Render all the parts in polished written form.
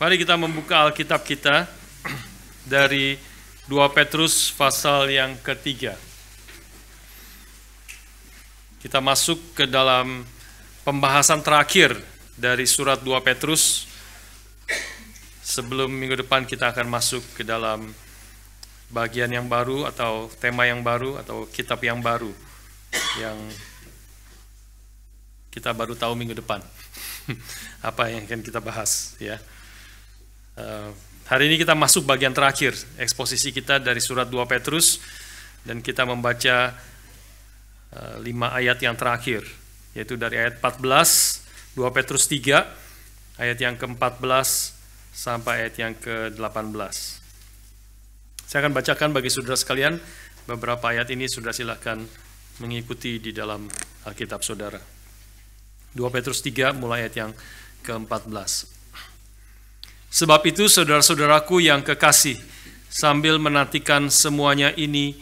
Mari kita membuka Alkitab kita dari 2 Petrus pasal yang ketiga. Kita masuk ke dalam pembahasan terakhir dari surat 2 Petrus. Sebelum minggu depan kita akan masuk ke dalam bagian yang baru atau tema yang baru atau kitab yang baru yang kita baru tahu minggu depan apa yang akan kita bahas ya. Hari ini kita masuk bagian terakhir eksposisi kita dari surat 2 Petrus dan kita membaca 5 ayat yang terakhir, yaitu dari ayat 14 2 Petrus 3 ayat yang ke-14 sampai ayat yang ke-18. Saya akan bacakan bagi saudara sekalian beberapa ayat ini. Saudara silakan mengikuti di dalam Alkitab saudara. 2 Petrus 3 mulai ayat yang ke-14. Sebab itu saudara-saudaraku yang kekasih, sambil menantikan semuanya ini,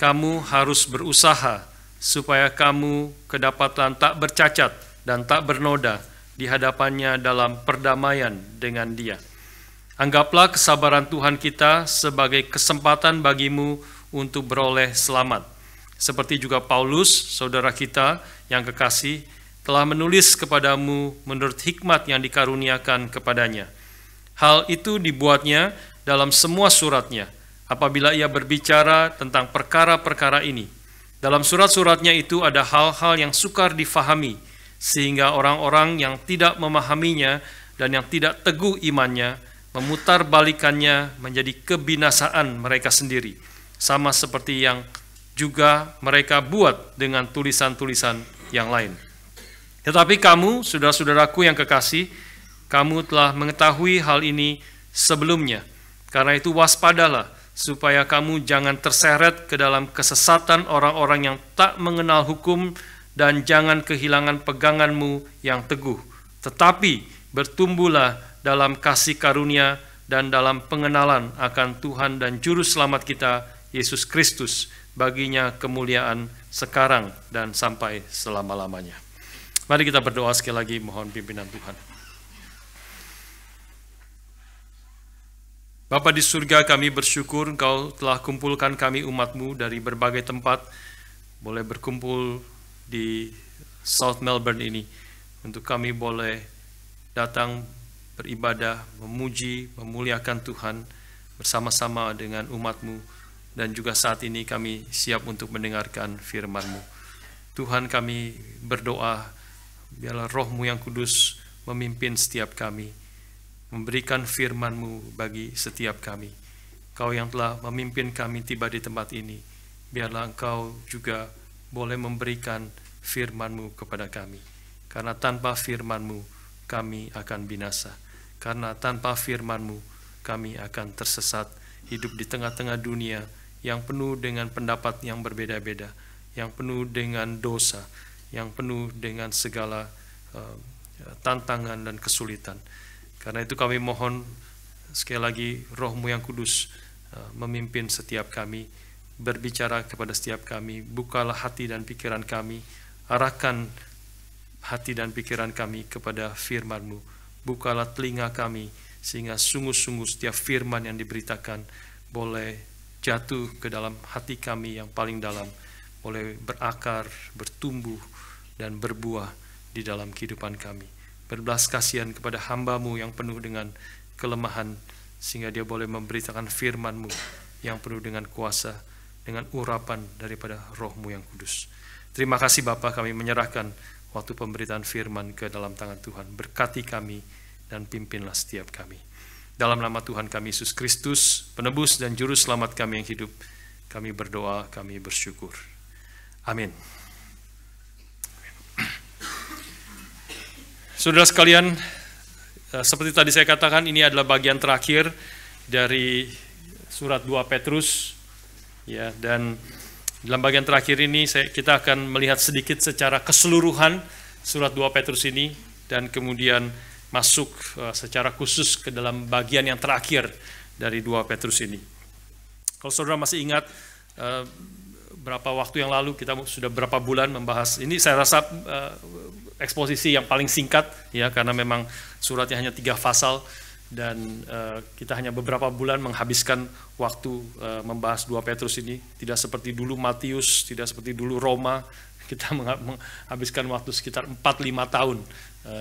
kamu harus berusaha supaya kamu kedapatan tak bercacat dan tak bernoda di hadapannya dalam perdamaian dengan Dia. Anggaplah kesabaran Tuhan kita sebagai kesempatan bagimu untuk beroleh selamat. Seperti juga Paulus, saudara kita yang kekasih, telah menulis kepadamu menurut hikmat yang dikaruniakan kepadanya. Hal itu dibuatnya dalam semua suratnya, apabila ia berbicara tentang perkara-perkara ini. Dalam surat-suratnya itu ada hal-hal yang sukar difahami, sehingga orang-orang yang tidak memahaminya dan yang tidak teguh imannya, memutarbalikannya menjadi kebinasaan mereka sendiri, sama seperti yang juga mereka buat dengan tulisan-tulisan yang lain. Tetapi kamu, saudara-saudaraku yang kekasih, kamu telah mengetahui hal ini sebelumnya. Karena itu waspadalah, supaya kamu jangan terseret ke dalam kesesatan orang-orang yang tak mengenal hukum, dan jangan kehilangan peganganmu yang teguh. Tetapi bertumbuhlah dalam kasih karunia dan dalam pengenalan akan Tuhan dan Juru Selamat kita, Yesus Kristus. Baginya kemuliaan sekarang dan sampai selama-lamanya. Mari kita berdoa sekali lagi, mohon pimpinan Tuhan. Bapa di surga, kami bersyukur Engkau telah kumpulkan kami umat-Mu dari berbagai tempat, boleh berkumpul di South Melbourne ini, untuk kami boleh datang beribadah, memuji, memuliakan Tuhan bersama-sama dengan umat-Mu, dan juga saat ini kami siap untuk mendengarkan firman-Mu. Tuhan, kami berdoa, biarlah Roh-Mu yang kudus memimpin setiap kami, memberikan firman-Mu bagi setiap kami. Kau yang telah memimpin kami tiba di tempat ini, biarlah Engkau juga boleh memberikan firman-Mu kepada kami. Karena tanpa firman-Mu kami akan binasa. Karena tanpa firman-Mu kami akan tersesat, hidup di tengah-tengah dunia yang penuh dengan pendapat yang berbeda-beda, yang penuh dengan dosa, yang penuh dengan segala tantangan dan kesulitan. Karena itu kami mohon sekali lagi Roh-Mu yang kudus memimpin setiap kami, berbicara kepada setiap kami, bukalah hati dan pikiran kami, arahkan hati dan pikiran kami kepada firman-Mu, bukalah telinga kami sehingga sungguh-sungguh setiap firman yang diberitakan boleh jatuh ke dalam hati kami yang paling dalam, boleh berakar, bertumbuh dan berbuah di dalam kehidupan kami. Berbelas kasihan kepada hamba-Mu yang penuh dengan kelemahan, sehingga dia boleh memberitakan firman-Mu yang penuh dengan kuasa, dengan urapan daripada Roh-Mu yang kudus. Terima kasih Bapa, kami menyerahkan waktu pemberitaan firman ke dalam tangan Tuhan. Berkati kami dan pimpinlah setiap kami. Dalam nama Tuhan kami Yesus Kristus, penebus dan juru selamat kami yang hidup, kami berdoa, kami bersyukur. Amin. Saudara sekalian, seperti tadi saya katakan, ini adalah bagian terakhir dari surat 2 Petrus, ya, dan dalam bagian terakhir ini kita akan melihat sedikit secara keseluruhan surat 2 Petrus ini, dan kemudian masuk secara khusus ke dalam bagian yang terakhir dari 2 Petrus ini. Kalau saudara masih ingat, berapa waktu yang lalu kita sudah berapa bulan membahas ini, saya rasa eksposisi yang paling singkat, ya, karena memang suratnya hanya 3 pasal, Dan kita hanya beberapa bulan menghabiskan waktu membahas 2 Petrus ini. Tidak seperti dulu Matius, tidak seperti dulu Roma. Kita menghabiskan waktu sekitar 4-5 tahun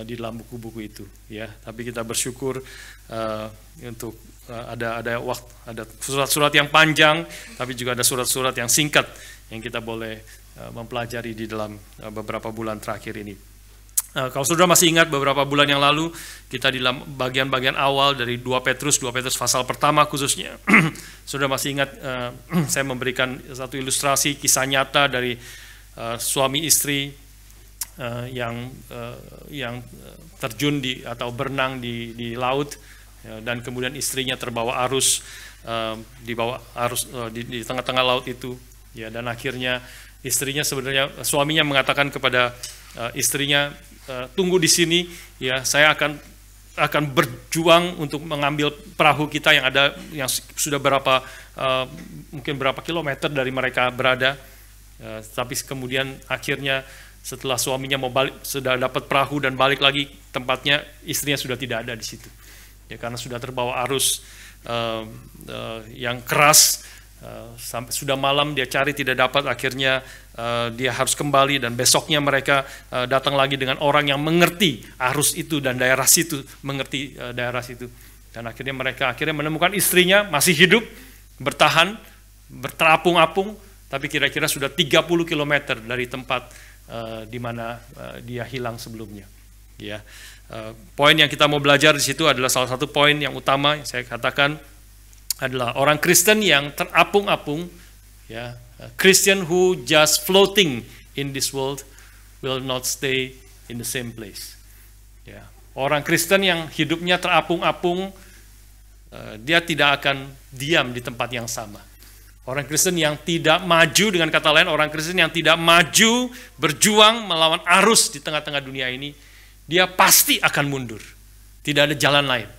di dalam buku-buku itu, ya. Tapi kita bersyukur untuk ada surat-surat yang panjang, tapi juga ada surat-surat yang singkat yang kita boleh mempelajari di dalam beberapa bulan terakhir ini. Kalau saudara masih ingat beberapa bulan yang lalu, kita di dalam bagian-bagian awal dari 2 Petrus pasal pertama khususnya, saudara masih ingat saya memberikan satu ilustrasi kisah nyata dari suami istri yang terjun atau berenang di laut, dan kemudian istrinya terbawa arus, di tengah-tengah laut itu, ya, dan akhirnya suaminya mengatakan kepada istrinya, tunggu di sini, ya, saya akan berjuang untuk mengambil perahu kita yang sudah mungkin berapa kilometer dari mereka berada. Tapi kemudian akhirnya setelah suaminya sudah dapat perahu dan balik lagi tempatnya, istrinya sudah tidak ada di situ, ya, karena sudah terbawa arus yang keras. Sampai sudah malam dia cari tidak dapat, akhirnya dia harus kembali, dan besoknya mereka datang lagi dengan orang yang mengerti arus itu dan daerah situ, mengerti daerah situ, dan akhirnya mereka menemukan istrinya masih hidup, bertahan, berterapung-apung, tapi kira-kira sudah 30 km dari tempat di mana dia hilang sebelumnya, ya. Poin yang kita mau belajar di situ adalah salah satu poin yang utama yang saya katakan adalah orang Kristen yang terapung-apung, ya, Christian who just floating in this world will not stay in the same place. Ya, orang Kristen yang hidupnya terapung-apung, dia tidak akan diam di tempat yang sama. Orang Kristen yang tidak maju, dengan kata lain, orang Kristen yang tidak maju berjuang melawan arus di tengah-tengah dunia ini, dia pasti akan mundur. Tidak ada jalan lain.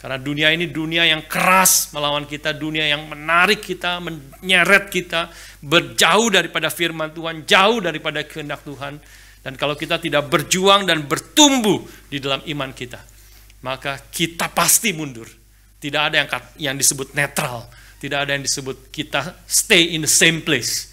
Karena dunia ini dunia yang keras melawan kita, dunia yang menarik kita, menyeret kita, berjauh daripada firman Tuhan, jauh daripada kehendak Tuhan. Dan kalau kita tidak berjuang dan bertumbuh di dalam iman kita, maka kita pasti mundur. Tidak ada yang disebut netral, tidak ada yang disebut kita stay in the same place.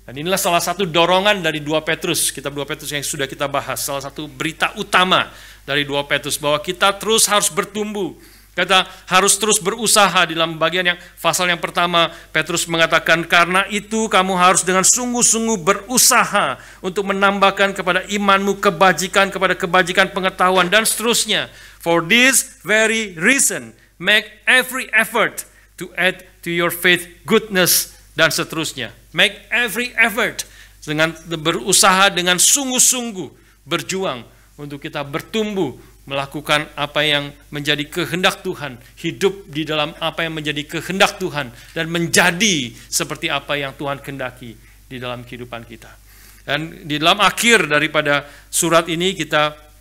Dan inilah salah satu dorongan dari 2 Petrus, kitab 2 Petrus yang sudah kita bahas. Salah satu berita utama dari 2 Petrus, bahwa kita terus harus bertumbuh. Kita harus terus berusaha. Di dalam bagian pasal yang pertama, Petrus mengatakan, karena itu kamu harus dengan sungguh-sungguh berusaha untuk menambahkan kepada imanmu kebajikan, kepada kebajikan pengetahuan, dan seterusnya. For this very reason, make every effort to add to your faith goodness, dan seterusnya. Make every effort, dengan berusaha dengan sungguh-sungguh berjuang untuk kita bertumbuh, melakukan apa yang menjadi kehendak Tuhan, hidup di dalam apa yang menjadi kehendak Tuhan, dan menjadi seperti apa yang Tuhan kehendaki di dalam kehidupan kita. Dan di dalam akhir daripada surat ini kita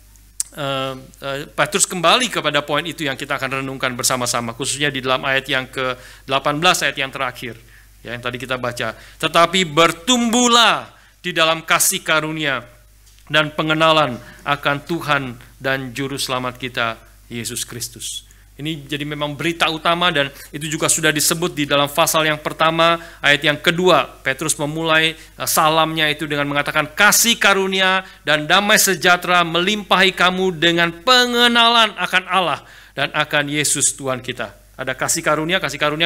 Petrus kembali kepada poin itu yang kita akan renungkan bersama-sama, khususnya di dalam ayat yang ke-18, ayat yang terakhir, ya, yang tadi kita baca. Tetapi bertumbuhlah di dalam kasih karunia dan pengenalan akan Tuhan dan Juru Selamat kita, Yesus Kristus. Ini jadi memang berita utama, dan itu juga sudah disebut di dalam pasal yang pertama, ayat yang kedua. Petrus memulai salamnya itu dengan mengatakan, kasih karunia dan damai sejahtera melimpahi kamu dengan pengenalan akan Allah dan akan Yesus Tuhan kita. Ada kasih karunia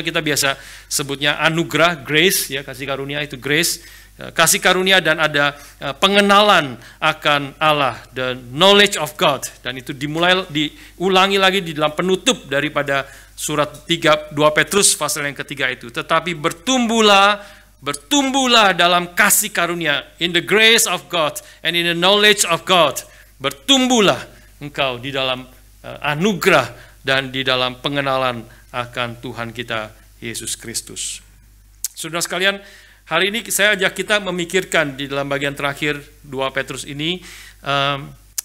kita biasa sebutnya anugerah, grace, ya, kasih karunia itu grace. Kasih karunia, dan ada pengenalan akan Allah, the knowledge of God, dan itu diulangi lagi di dalam penutup daripada surat 2 Petrus pasal yang ketiga itu. Tetapi bertumbuhlah dalam kasih karunia, in the grace of God and in the knowledge of God. Bertumbuhlah engkau di dalam anugerah dan di dalam pengenalan akan Tuhan kita Yesus Kristus. Saudara sekalian, hari ini saya ajak kita memikirkan di dalam bagian terakhir 2 Petrus ini,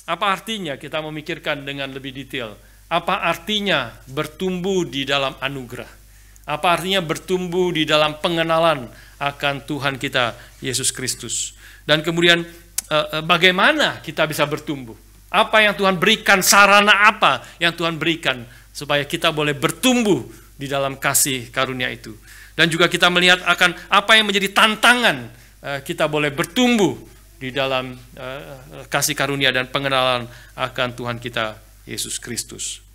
apa artinya kita memikirkan dengan lebih detail. Apa artinya bertumbuh di dalam anugerah? Apa artinya bertumbuh di dalam pengenalan akan Tuhan kita Yesus Kristus? Dan kemudian bagaimana kita bisa bertumbuh? Apa yang Tuhan berikan, sarana apa yang Tuhan berikan supaya kita boleh bertumbuh di dalam kasih karunia itu. Dan juga kita melihat akan apa yang menjadi tantangan kita boleh bertumbuh di dalam kasih karunia dan pengenalan akan Tuhan kita Yesus Kristus.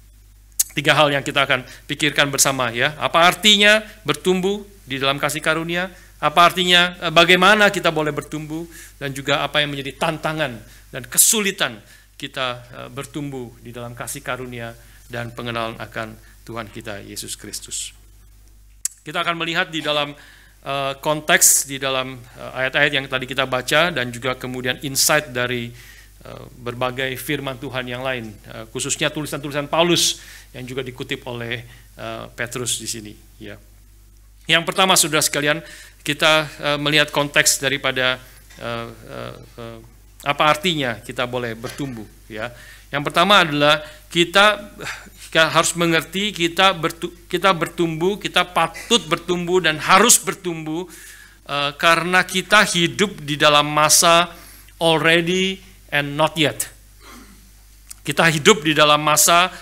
3 hal yang kita akan pikirkan bersama ya. Apa artinya bertumbuh di dalam kasih karunia? Apa artinya bagaimana kita boleh bertumbuh? Dan juga apa yang menjadi tantangan dan kesulitan kita bertumbuh di dalam kasih karunia dan pengenalan akan Tuhan kita Yesus Kristus. Kita akan melihat di dalam konteks, di dalam ayat-ayat yang tadi kita baca, dan juga kemudian insight dari berbagai firman Tuhan yang lain, khususnya tulisan-tulisan Paulus yang juga dikutip oleh Petrus di sini. Ya. Yang pertama, saudara sekalian, kita melihat konteks daripada apa artinya kita boleh bertumbuh. Ya. Yang pertama adalah kita harus mengerti kita bertumbuh, kita patut bertumbuh dan harus bertumbuh karena kita hidup di dalam masa already and not yet. Kita hidup di dalam masa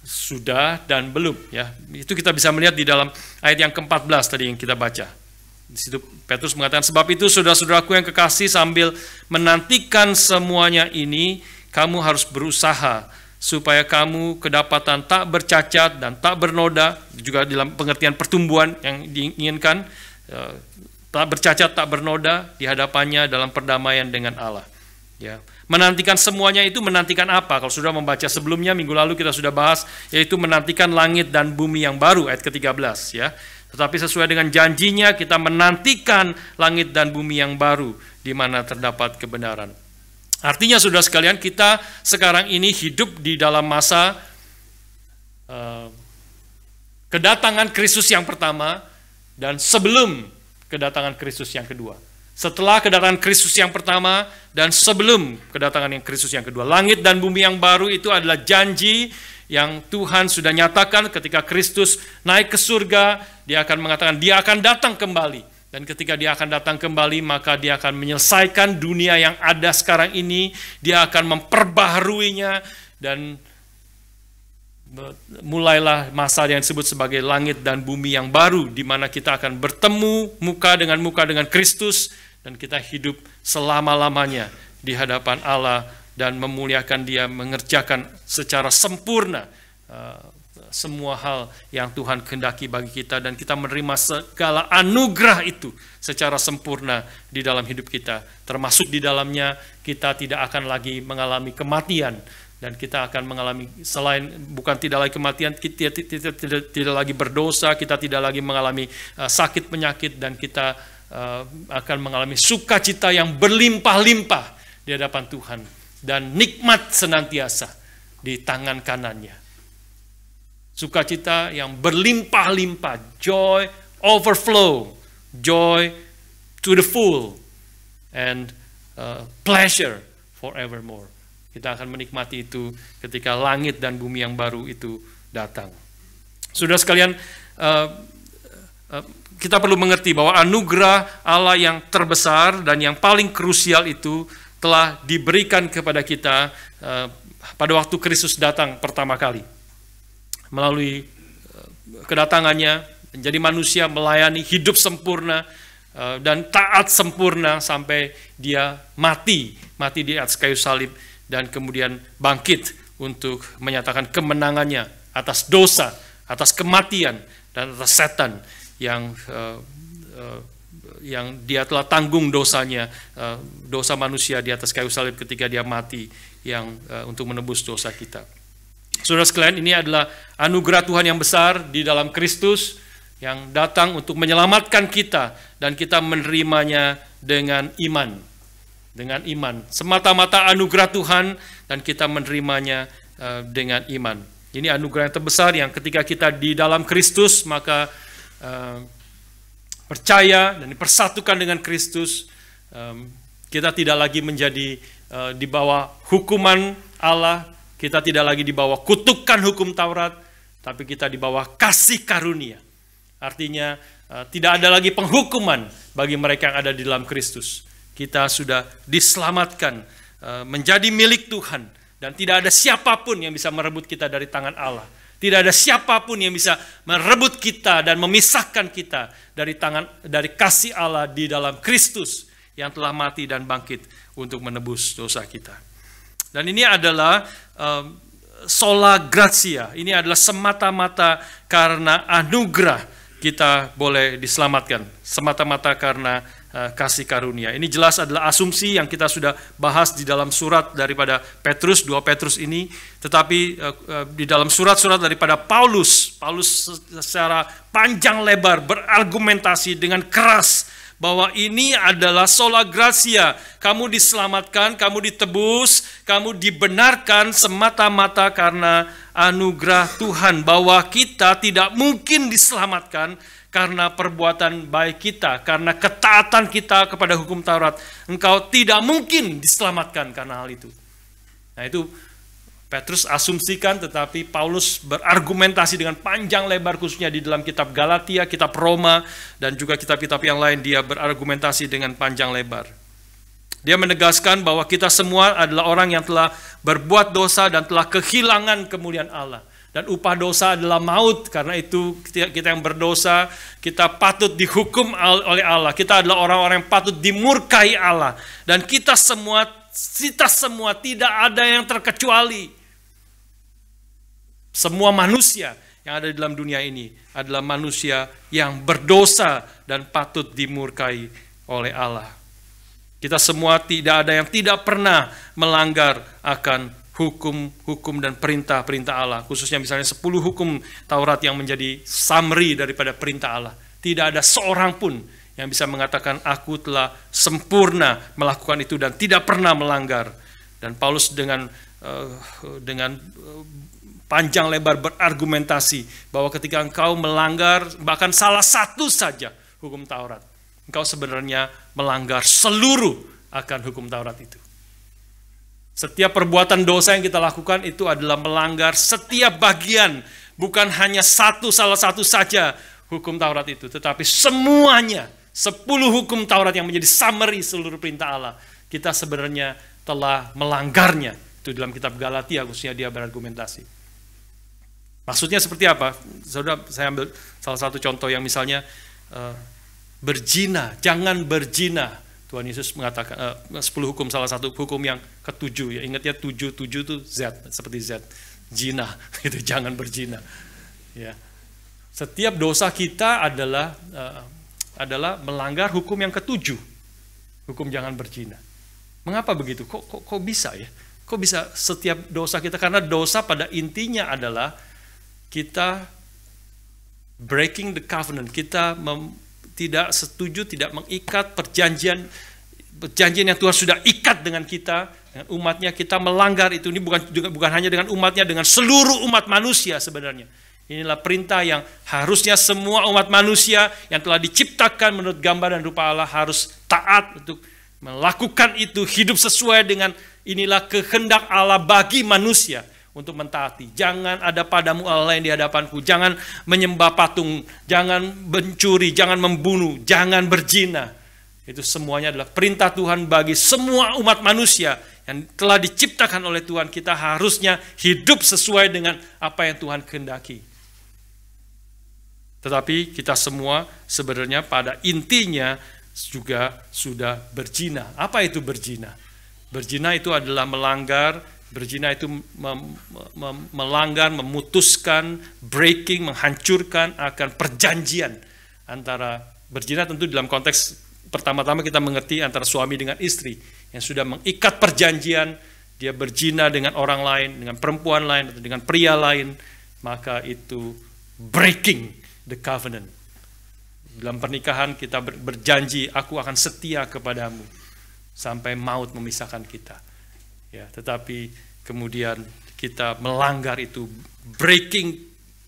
sudah dan belum, ya. Itu kita bisa melihat di dalam ayat yang ke-14 tadi yang kita baca. Di situ Petrus mengatakan, sebab itu saudara-saudaraku yang kekasih, sambil menantikan semuanya ini, kamu harus berusaha supaya kamu kedapatan tak bercacat dan tak bernoda, juga dalam pengertian pertumbuhan yang diinginkan, tak bercacat, tak bernoda di hadapannya dalam perdamaian dengan Allah. Ya. Menantikan semuanya itu menantikan apa? Kalau sudah membaca sebelumnya, minggu lalu kita sudah bahas, yaitu menantikan langit dan bumi yang baru, ayat ke-13. Ya. Tetapi sesuai dengan janjinya, kita menantikan langit dan bumi yang baru, di mana terdapat kebenaran. Artinya, saudara sekalian, kita sekarang ini hidup di dalam masa kedatangan Kristus yang pertama, dan sebelum kedatangan Kristus yang kedua. Setelah kedatangan Kristus yang pertama dan sebelum kedatangan yang Kristus yang kedua. Langit dan bumi yang baru itu adalah janji yang Tuhan sudah nyatakan ketika Kristus naik ke surga. Dia akan mengatakan dia akan datang kembali. Dan ketika dia akan datang kembali, maka dia akan menyelesaikan dunia yang ada sekarang ini. Dia akan memperbaharuinya, dan mulailah masa yang disebut sebagai langit dan bumi yang baru, di mana kita akan bertemu muka dengan Kristus, dan kita hidup selama-lamanya di hadapan Allah dan memuliakan Dia, mengerjakan secara sempurna semua hal yang Tuhan kehendaki bagi kita, dan kita menerima segala anugerah itu secara sempurna di dalam hidup kita. Termasuk di dalamnya kita tidak akan lagi mengalami kematian, dan kita akan mengalami tidak lagi kematian, kita tidak lagi berdosa, kita tidak lagi mengalami sakit penyakit, dan kita akan mengalami sukacita yang berlimpah-limpah di hadapan Tuhan, dan nikmat senantiasa di tangan kanannya. Sukacita yang berlimpah-limpah, joy overflow, joy to the full, and pleasure forevermore. Kita akan menikmati itu ketika langit dan bumi yang baru itu datang. Saudara sekalian, kita perlu mengerti bahwa anugerah Allah yang terbesar dan yang paling krusial itu telah diberikan kepada kita pada waktu Kristus datang pertama kali. Melalui kedatangannya, menjadi manusia, melayani, hidup sempurna, dan taat sempurna sampai dia mati di atas kayu salib, dan kemudian bangkit untuk menyatakan kemenangannya atas dosa, atas kematian, dan atas setan yang dia telah tanggung dosanya, dosa manusia di atas kayu salib ketika dia mati untuk menebus dosa kita. Saudara sekalian, ini adalah anugerah Tuhan yang besar di dalam Kristus yang datang untuk menyelamatkan kita, dan kita menerimanya dengan iman. Dengan iman, semata-mata anugerah Tuhan, dan kita menerimanya dengan iman. Ini anugerah yang terbesar yang ketika kita di dalam Kristus, maka percaya dan dipersatukan dengan Kristus, kita tidak lagi menjadi di bawah hukuman Allah, kita tidak lagi di bawah kutukan hukum Taurat, tapi kita di bawah kasih karunia. Artinya tidak ada lagi penghukuman bagi mereka yang ada di dalam Kristus. Kita sudah diselamatkan, menjadi milik Tuhan, dan tidak ada siapapun yang bisa merebut kita dari tangan Allah. Tidak ada siapapun yang bisa merebut kita dan memisahkan kita dari kasih Allah di dalam Kristus yang telah mati dan bangkit untuk menebus dosa kita. Dan ini adalah sola gratia. Ini adalah semata-mata karena anugerah kita boleh diselamatkan. Semata-mata karena kasih karunia. Ini jelas adalah asumsi yang kita sudah bahas di dalam surat daripada Petrus, 2 Petrus ini. Tetapi di dalam surat-surat daripada Paulus secara panjang lebar berargumentasi dengan keras bahwa ini adalah sola gratia. Kamu diselamatkan, kamu ditebus, kamu dibenarkan semata-mata karena anugerah Tuhan. Bahwa kita tidak mungkin diselamatkan karena perbuatan baik kita, karena ketaatan kita kepada hukum Taurat. Engkau tidak mungkin diselamatkan karena hal itu. Nah, itu Petrus asumsikan, tetapi Paulus berargumentasi dengan panjang lebar, khususnya di dalam kitab Galatia, kitab Roma, dan juga kitab-kitab yang lain. Dia berargumentasi dengan panjang lebar. Dia menegaskan bahwa kita semua adalah orang yang telah berbuat dosa dan telah kehilangan kemuliaan Allah. Dan upah dosa adalah maut. Karena itu kita yang berdosa, kita patut dihukum oleh Allah. Kita adalah orang-orang yang patut dimurkai Allah. Dan kita semua tidak ada yang terkecuali. Semua manusia yang ada di dalam dunia ini adalah manusia yang berdosa dan patut dimurkai oleh Allah. Kita semua tidak ada yang tidak pernah melanggar akan hukum-hukum dan perintah-perintah Allah. Khususnya misalnya 10 hukum Taurat yang menjadi summary daripada perintah Allah. Tidak ada seorang pun yang bisa mengatakan aku telah sempurna melakukan itu dan tidak pernah melanggar. Dan Paulus dengan panjang lebar berargumentasi bahwa ketika engkau melanggar bahkan salah satu saja hukum Taurat, engkau sebenarnya melanggar seluruh akan hukum Taurat itu. Setiap perbuatan dosa yang kita lakukan itu adalah melanggar setiap bagian, bukan hanya salah satu saja hukum Taurat itu, tetapi semuanya, 10 hukum Taurat yang menjadi summary seluruh perintah Allah, kita sebenarnya telah melanggarnya. Itu dalam kitab Galatia khususnya dia berargumentasi. Maksudnya seperti apa? Saudara, saya ambil salah satu contoh yang misalnya berzina, jangan berzina. Tuhan Yesus mengatakan 10 hukum, salah satu hukum yang ke-7 ya. Ingat ya, 7 itu Z, seperti Z. Zina, itu jangan berzina. Ya. Setiap dosa kita adalah melanggar hukum yang ke-7. Hukum jangan berzina. Mengapa begitu? Kok bisa ya? Kok bisa setiap dosa kita? Karena dosa pada intinya adalah kita breaking the covenant, kita tidak setuju, tidak mengikat perjanjian yang Tuhan sudah ikat dengan kita, dengan umatnya. Kita melanggar itu. Ini bukan hanya dengan umatnya, dengan seluruh umat manusia sebenarnya. Inilah perintah yang harusnya semua umat manusia yang telah diciptakan menurut gambar dan rupa Allah harus taat untuk melakukan itu, hidup sesuai dengan inilah kehendak Allah bagi manusia. Untuk mentaati, jangan ada padamu Allah lain di hadapanku, jangan menyembah patung, jangan mencuri, jangan membunuh, jangan berzina. Itu semuanya adalah perintah Tuhan bagi semua umat manusia yang telah diciptakan oleh Tuhan. Kita harusnya hidup sesuai dengan apa yang Tuhan kehendaki. Tetapi kita semua sebenarnya pada intinya juga sudah berzina. Apa itu berzina? Berzina itu adalah melanggar. Berzina itu melanggar, memutuskan, breaking, menghancurkan akan perjanjian antara berzina. Tentu dalam konteks pertama-tama kita mengerti antara suami dengan istri yang sudah mengikat perjanjian, dia berzina dengan orang lain, dengan perempuan lain, atau dengan pria lain, maka itu breaking the covenant. Dalam pernikahan kita berjanji, aku akan setia kepadamu sampai maut memisahkan kita. Ya, tetapi kemudian kita melanggar itu, breaking,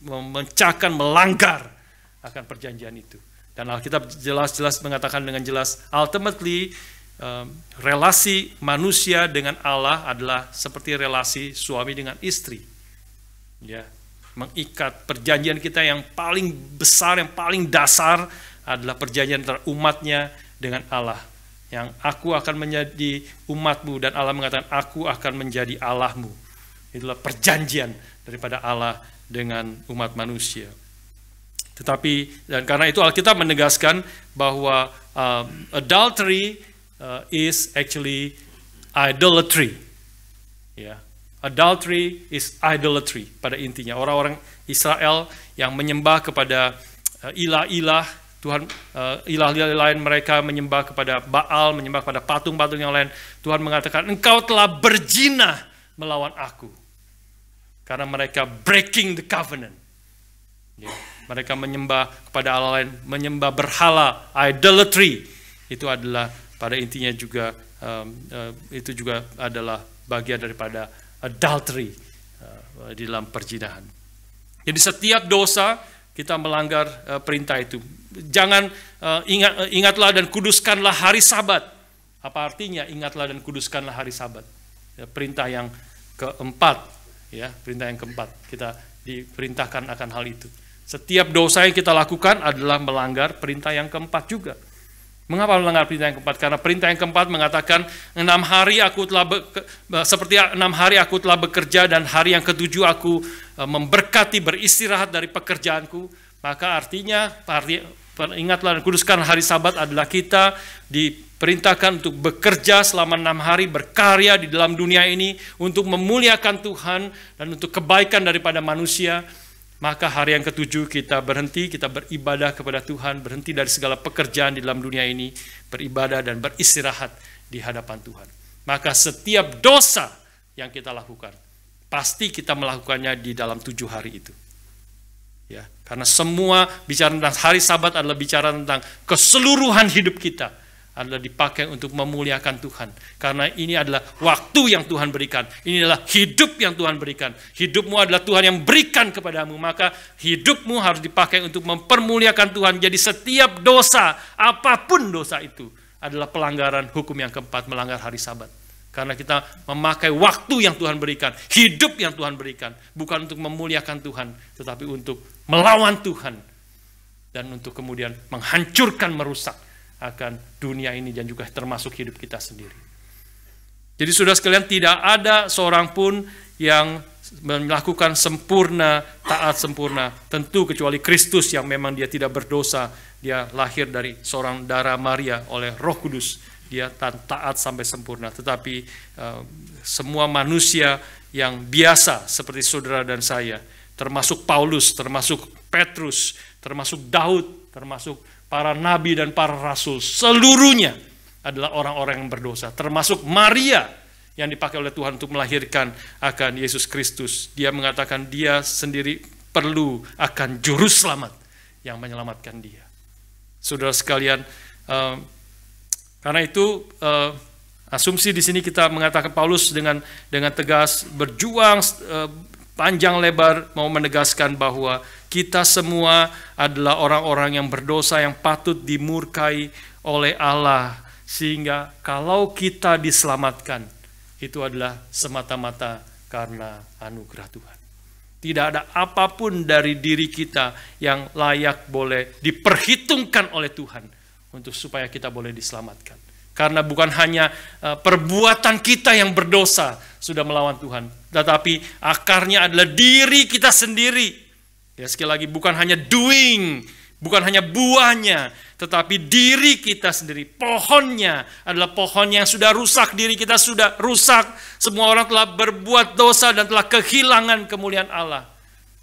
memecahkan, melanggar akan perjanjian itu. Dan Alkitab jelas-jelas mengatakan dengan jelas, ultimately relasi manusia dengan Allah adalah seperti relasi suami dengan istri. Ya, mengikat perjanjian kita yang paling besar, yang paling dasar adalah perjanjian antara umatnya dengan Allah. Yang aku akan menjadi umatmu, dan Allah mengatakan aku akan menjadi Allahmu. Itulah perjanjian daripada Allah dengan umat manusia. Tetapi, dan karena itu Alkitab menegaskan bahwa adultery is actually idolatry. Ya, adultery is idolatry pada intinya. Orang-orang Israel yang menyembah kepada ilah-ilah Tuhan, ilah-ilah lain, mereka menyembah kepada Baal, menyembah kepada patung-patung yang lain. Tuhan mengatakan, engkau telah berzina melawan aku. Karena mereka breaking the covenant. Ya, mereka menyembah kepada Allah lain, menyembah berhala, idolatry. Itu adalah pada intinya juga itu juga adalah bagian daripada adultery di dalam perzinahan. Jadi setiap dosa kita melanggar perintah itu. Jangan ingatlah dan kuduskanlah hari Sabat. Apa artinya ingatlah dan kuduskanlah hari Sabat? Ya, perintah yang keempat, ya, perintah yang keempat. Kita diperintahkan akan hal itu. Setiap dosa yang kita lakukan adalah melanggar perintah yang keempat juga. Mengapa melanggar perintah yang keempat? Karena perintah yang keempat mengatakan 6 hari aku telah seperti 6 hari aku telah bekerja dan hari yang ketujuh aku memberkati beristirahat dari pekerjaanku. Maka artinya ingatlah dan kuduskan hari Sabat adalah kita diperintahkan untuk bekerja selama 6 hari, berkarya di dalam dunia ini untuk memuliakan Tuhan dan untuk kebaikan daripada manusia. Maka hari yang ketujuh kita berhenti, kita beribadah kepada Tuhan, berhenti dari segala pekerjaan di dalam dunia ini, beribadah dan beristirahat di hadapan Tuhan. Maka setiap dosa yang kita lakukan, pasti kita melakukannya di dalam 7 hari itu. Ya, karena semua bicara tentang hari Sabat adalah bicara tentang keseluruhan hidup kita, adalah dipakai untuk memuliakan Tuhan. Karena ini adalah waktu yang Tuhan berikan. Ini adalah hidup yang Tuhan berikan. Hidupmu adalah Tuhan yang berikan kepadamu. Maka hidupmu harus dipakai untuk mempermuliakan Tuhan. Jadi setiap dosa, apapun dosa itu, adalah pelanggaran hukum yang keempat, melanggar hari Sabat. Karena kita memakai waktu yang Tuhan berikan, hidup yang Tuhan berikan. Bukan untuk memuliakan Tuhan, tetapi untuk melawan Tuhan. Dan untuk kemudian menghancurkan, merusak akan dunia ini dan juga termasuk hidup kita sendiri. Jadi saudara sekalian, tidak ada seorang pun yang melakukan sempurna, taat sempurna, tentu kecuali Kristus yang memang dia tidak berdosa. Dia lahir dari seorang darah Maria oleh Roh Kudus. Dia taat sampai sempurna. Tetapi semua manusia yang biasa seperti saudara dan saya, termasuk Paulus, termasuk Petrus, termasuk Daud, termasuk para nabi dan para rasul, seluruhnya adalah orang-orang yang berdosa. Termasuk Maria yang dipakai oleh Tuhan untuk melahirkan akan Yesus Kristus. Dia mengatakan dia sendiri perlu akan juru selamat yang menyelamatkan dia. Saudara sekalian, karena itu asumsi di sini kita mengatakan Paulus dengan tegas berjuang panjang lebar mau menegaskan bahwa kita semua adalah orang-orang yang berdosa yang patut dimurkai oleh Allah, sehingga kalau kita diselamatkan itu adalah semata-mata karena anugerah Tuhan. Tidak ada apapun dari diri kita yang layak boleh diperhitungkan oleh Tuhan untuk supaya kita boleh diselamatkan. Karena bukan hanya perbuatan kita yang berdosa sudah melawan Tuhan, tetapi akarnya adalah diri kita sendiri. Ya, sekali lagi, bukan hanya doing, bukan hanya buahnya, tetapi diri kita sendiri. Pohonnya adalah pohon yang sudah rusak, diri kita sudah rusak. Semua orang telah berbuat dosa dan telah kehilangan kemuliaan Allah.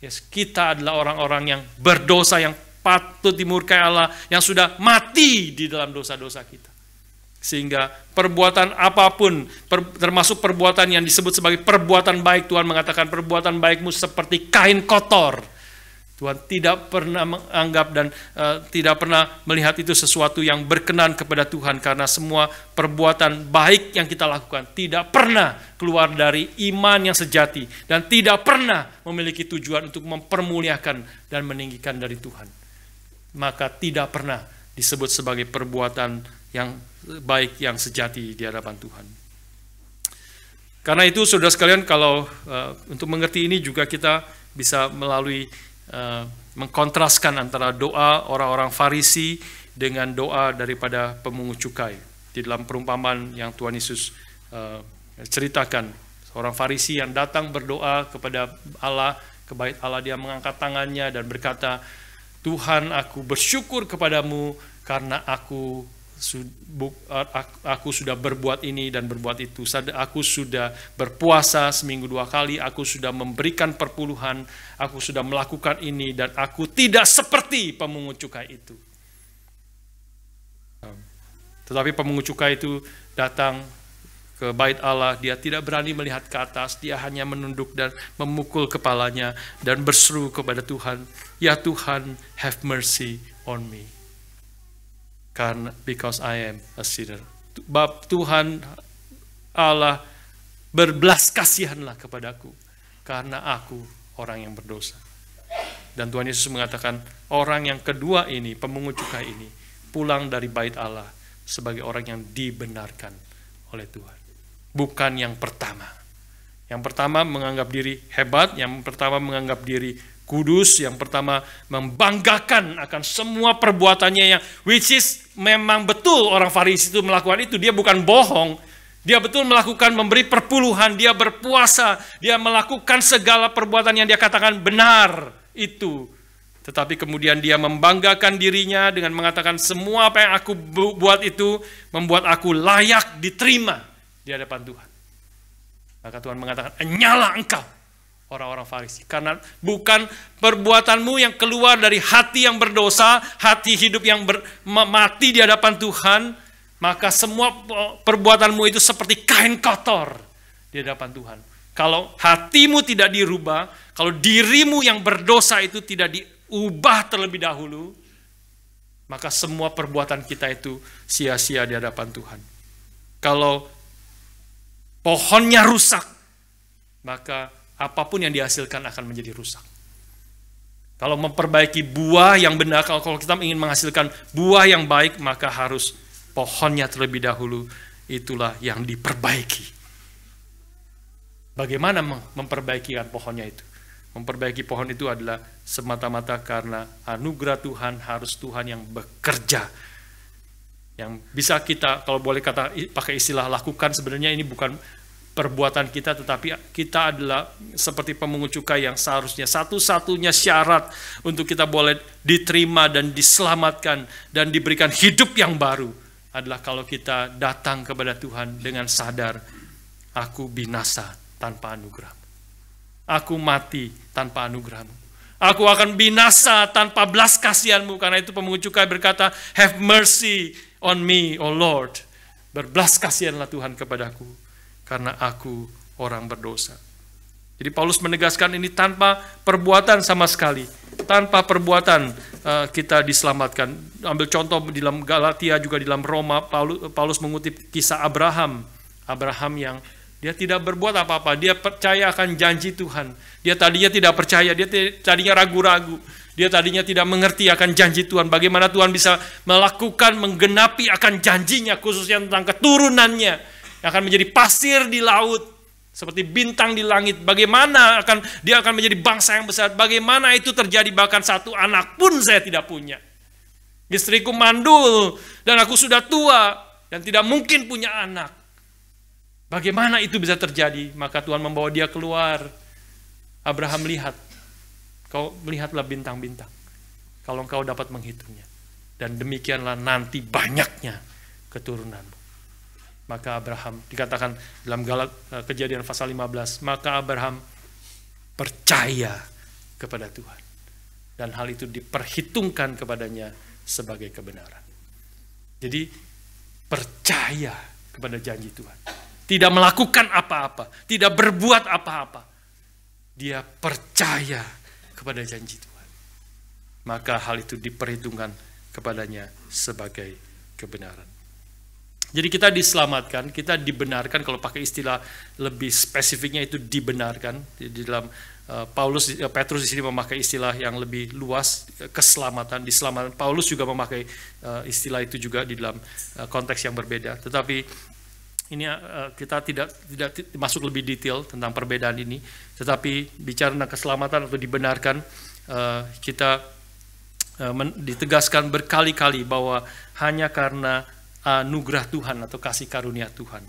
Yes, kita adalah orang-orang yang berdosa, yang patut dimurkai Allah, yang sudah mati di dalam dosa-dosa kita. Sehingga perbuatan apapun, termasuk perbuatan yang disebut sebagai perbuatan baik, Tuhan mengatakan perbuatan baikmu seperti kain kotor. Tuhan tidak pernah menganggap dan tidak pernah melihat itu sesuatu yang berkenan kepada Tuhan, karena semua perbuatan baik yang kita lakukan tidak pernah keluar dari iman yang sejati dan tidak pernah memiliki tujuan untuk mempermuliakan dan meninggikan dari Tuhan. Maka tidak pernah disebut sebagai perbuatan yang baik yang sejati di hadapan Tuhan. Karena itu saudara sekalian, kalau untuk mengerti ini juga kita bisa melalui mengkontraskan antara doa orang-orang Farisi dengan doa daripada pemungut cukai. Di dalam perumpamaan yang Tuhan Yesus ceritakan, Orang Farisi yang datang berdoa kepada Allah, ke bait Allah, dia mengangkat tangannya dan berkata, Tuhan, aku bersyukur kepadamu karena aku sudah berbuat ini dan berbuat itu. Aku sudah berpuasa seminggu 2 kali, aku sudah memberikan perpuluhan, aku sudah melakukan ini, dan aku tidak seperti pemungut cukai itu. Tetapi pemungut cukai itu datang ke bait Allah, dia tidak berani melihat ke atas, dia hanya menunduk dan memukul kepalanya dan berseru kepada Tuhan, ya Tuhan, have mercy on me, karena because I am a sinner. Tuhan Allah, berbelas kasihanlah kepadaku karena aku orang yang berdosa. Dan Tuhan Yesus mengatakan, orang yang kedua ini, pemungut cukai ini, pulang dari bait Allah sebagai orang yang dibenarkan oleh Tuhan. Bukan yang pertama. Yang pertama menganggap diri hebat, yang pertama menganggap diri kudus, yang pertama membanggakan akan semua perbuatannya yang which is memang betul orang Farisi itu melakukan itu, dia bukan bohong. Dia betul melakukan, memberi perpuluhan, dia berpuasa, dia melakukan segala perbuatan yang dia katakan benar itu. Tetapi kemudian dia membanggakan dirinya dengan mengatakan semua apa yang aku buat itu membuat aku layak diterima di hadapan Tuhan. Maka Tuhan mengatakan, nyala engkau orang-orang Farisi, karena bukan perbuatanmu yang keluar dari hati yang berdosa, hati hidup yang mati di hadapan Tuhan, maka semua perbuatanmu itu seperti kain kotor di hadapan Tuhan. Kalau hatimu tidak dirubah, kalau dirimu yang berdosa itu tidak diubah terlebih dahulu, maka semua perbuatan kita itu sia-sia di hadapan Tuhan. Kalau pohonnya rusak, maka apapun yang dihasilkan akan menjadi rusak. Kalau memperbaiki buah yang benar, kalau kita ingin menghasilkan buah yang baik, maka harus pohonnya terlebih dahulu, itulah yang diperbaiki. Bagaimana memperbaiki pohonnya itu? Memperbaiki pohon itu adalah semata-mata karena anugerah Tuhan, harus Tuhan yang bekerja. Yang bisa kita, kalau boleh pakai istilah lakukan, sebenarnya ini bukan perbuatan kita, tetapi kita adalah seperti pemungut cukai yang seharusnya satu-satunya syarat untuk kita boleh diterima dan diselamatkan dan diberikan hidup yang baru adalah kalau kita datang kepada Tuhan dengan sadar, aku binasa tanpa anugerah-Mu. Aku mati tanpa anugerah-Mu. Aku akan binasa tanpa belas kasihan-Mu. Karena itu pemungut cukai berkata, have mercy on me, O Lord. Berbelas kasihanlah Tuhan kepadaku, karena aku orang berdosa. Jadi Paulus menegaskan ini tanpa perbuatan sama sekali. Tanpa perbuatan kita diselamatkan. Ambil contoh di dalam Galatia, juga di dalam Roma, Paulus mengutip kisah Abraham. Abraham yang dia tidak berbuat apa-apa, dia percaya akan janji Tuhan. Dia tadinya tidak percaya, dia tadinya ragu-ragu. Dia tadinya tidak mengerti akan janji Tuhan. Bagaimana Tuhan bisa melakukan, menggenapi akan janjinya, khususnya tentang keturunannya yang akan menjadi pasir di laut, seperti bintang di langit. Bagaimana dia akan menjadi bangsa yang besar. Bagaimana itu terjadi, bahkan satu anak pun saya tidak punya. Istriku mandul dan aku sudah tua dan tidak mungkin punya anak. Bagaimana itu bisa terjadi? Maka Tuhan membawa dia keluar. Abraham, lihat, kau melihatlah bintang-bintang, kalau engkau dapat menghitungnya, dan demikianlah nanti banyaknya keturunanmu. Maka Abraham, dikatakan dalam Kejadian pasal 15, maka Abraham percaya kepada Tuhan, dan hal itu diperhitungkan kepadanya sebagai kebenaran. Jadi percaya kepada janji Tuhan. Tidak melakukan apa-apa, tidak berbuat apa-apa. Dia percaya kepada janji Tuhan. Maka hal itu diperhitungkan kepadanya sebagai kebenaran. Jadi kita diselamatkan, kita dibenarkan, kalau pakai istilah lebih spesifiknya itu dibenarkan. Di dalam Petrus di sini memakai istilah yang lebih luas, keselamatan, diselamatkan. Paulus juga memakai istilah itu juga di dalam konteks yang berbeda. Tetapi ini kita tidak masuk lebih detail tentang perbedaan ini, tetapi bicara tentang keselamatan atau dibenarkan, kita ditegaskan berkali-kali bahwa hanya karena anugerah Tuhan atau kasih karunia Tuhan.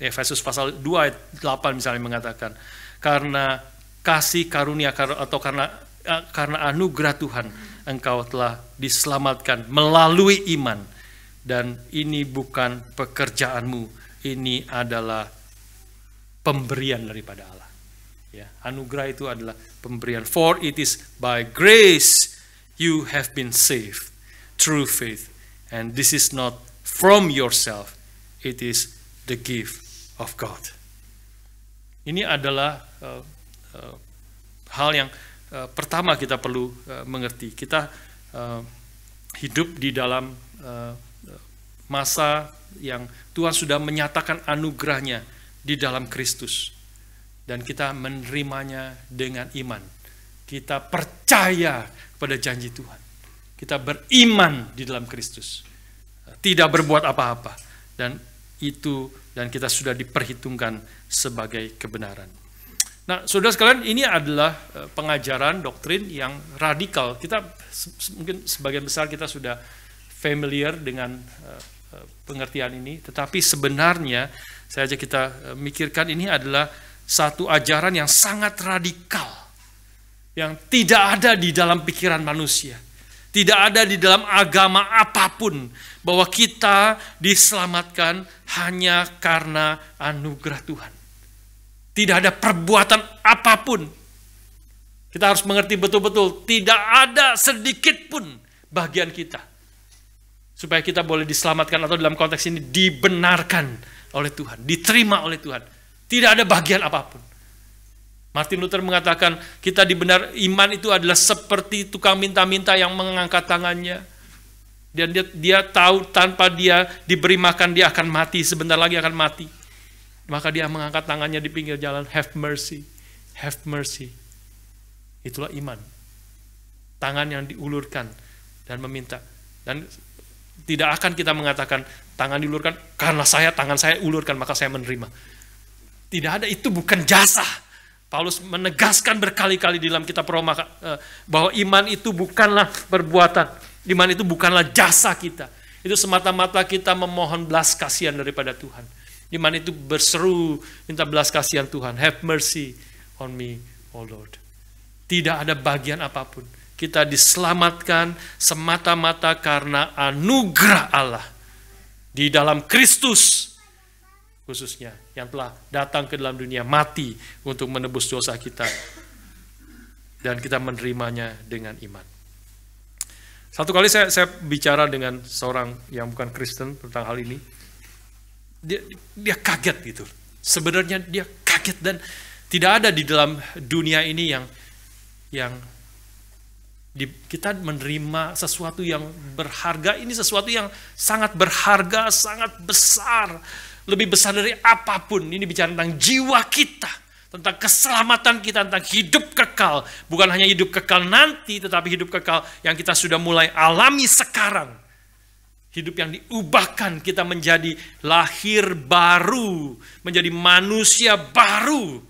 Efesus pasal 2 ayat 8 misalnya mengatakan, karena kasih karunia atau karena anugerah Tuhan engkau telah diselamatkan melalui iman, dan ini bukan pekerjaanmu, ini adalah pemberian daripada Allah. Ya, anugerah itu adalah pemberian. For it is by grace you have been saved through faith, and this is not from yourself, it is the gift of God. Ini adalah hal yang pertama kita perlu mengerti. Kita hidup di dalam masa yang Tuhan sudah menyatakan anugerahnya di dalam Kristus, dan kita menerimanya dengan iman. Kita percaya pada janji Tuhan. Kita beriman di dalam Kristus, tidak berbuat apa-apa, dan kita sudah diperhitungkan sebagai kebenaran. Nah, saudara sekalian, ini adalah pengajaran doktrin yang radikal. Kita mungkin sebagian besar kita sudah familiar dengan pengertian ini, tetapi sebenarnya saya ajak kita mikirkan, ini adalah satu ajaran yang sangat radikal, yang tidak ada di dalam pikiran manusia, tidak ada di dalam agama apapun, bahwa kita diselamatkan hanya karena anugerah Tuhan. Tidak ada perbuatan apapun. Kita harus mengerti betul-betul, tidak ada sedikit pun bagian kita supaya kita boleh diselamatkan, atau dalam konteks ini dibenarkan oleh Tuhan, diterima oleh Tuhan. Tidak ada bagian apapun. Martin Luther mengatakan kita iman itu adalah seperti tukang minta-minta yang mengangkat tangannya. Dan dia tahu tanpa dia diberi makan dia akan mati, sebentar lagi akan mati. Maka dia mengangkat tangannya di pinggir jalan, have mercy, have mercy. Itulah iman. Tangan yang diulurkan dan meminta. Dan tidak akan kita mengatakan tangan diulurkan karena tangan saya ulurkan maka saya menerima. Tidak ada, itu bukan jasa. Paulus menegaskan berkali-kali di dalam kitab Roma bahwa iman itu bukanlah perbuatan. Iman itu bukanlah jasa kita. Itu semata-mata kita memohon belas kasihan daripada Tuhan. Iman itu berseru minta belas kasihan Tuhan. Have mercy on me, oh Lord. Tidak ada bagian apapun. Kita diselamatkan semata-mata karena anugerah Allah di dalam Kristus, khususnya yang telah datang ke dalam dunia, mati untuk menebus dosa kita, dan kita menerimanya dengan iman. Satu kali saya bicara dengan seorang yang bukan Kristen tentang hal ini. Dia kaget gitu. Sebenarnya dia kaget, dan tidak ada di dalam dunia ini yang kita menerima sesuatu yang berharga. Ini sesuatu yang sangat berharga, sangat besar, lebih besar dari apapun. Ini bicara tentang jiwa kita, tentang keselamatan kita, tentang hidup kekal. Bukan hanya hidup kekal nanti, tetapi hidup kekal yang kita sudah mulai alami sekarang. Hidup yang diubahkan, kita menjadi lahir baru, menjadi manusia baru.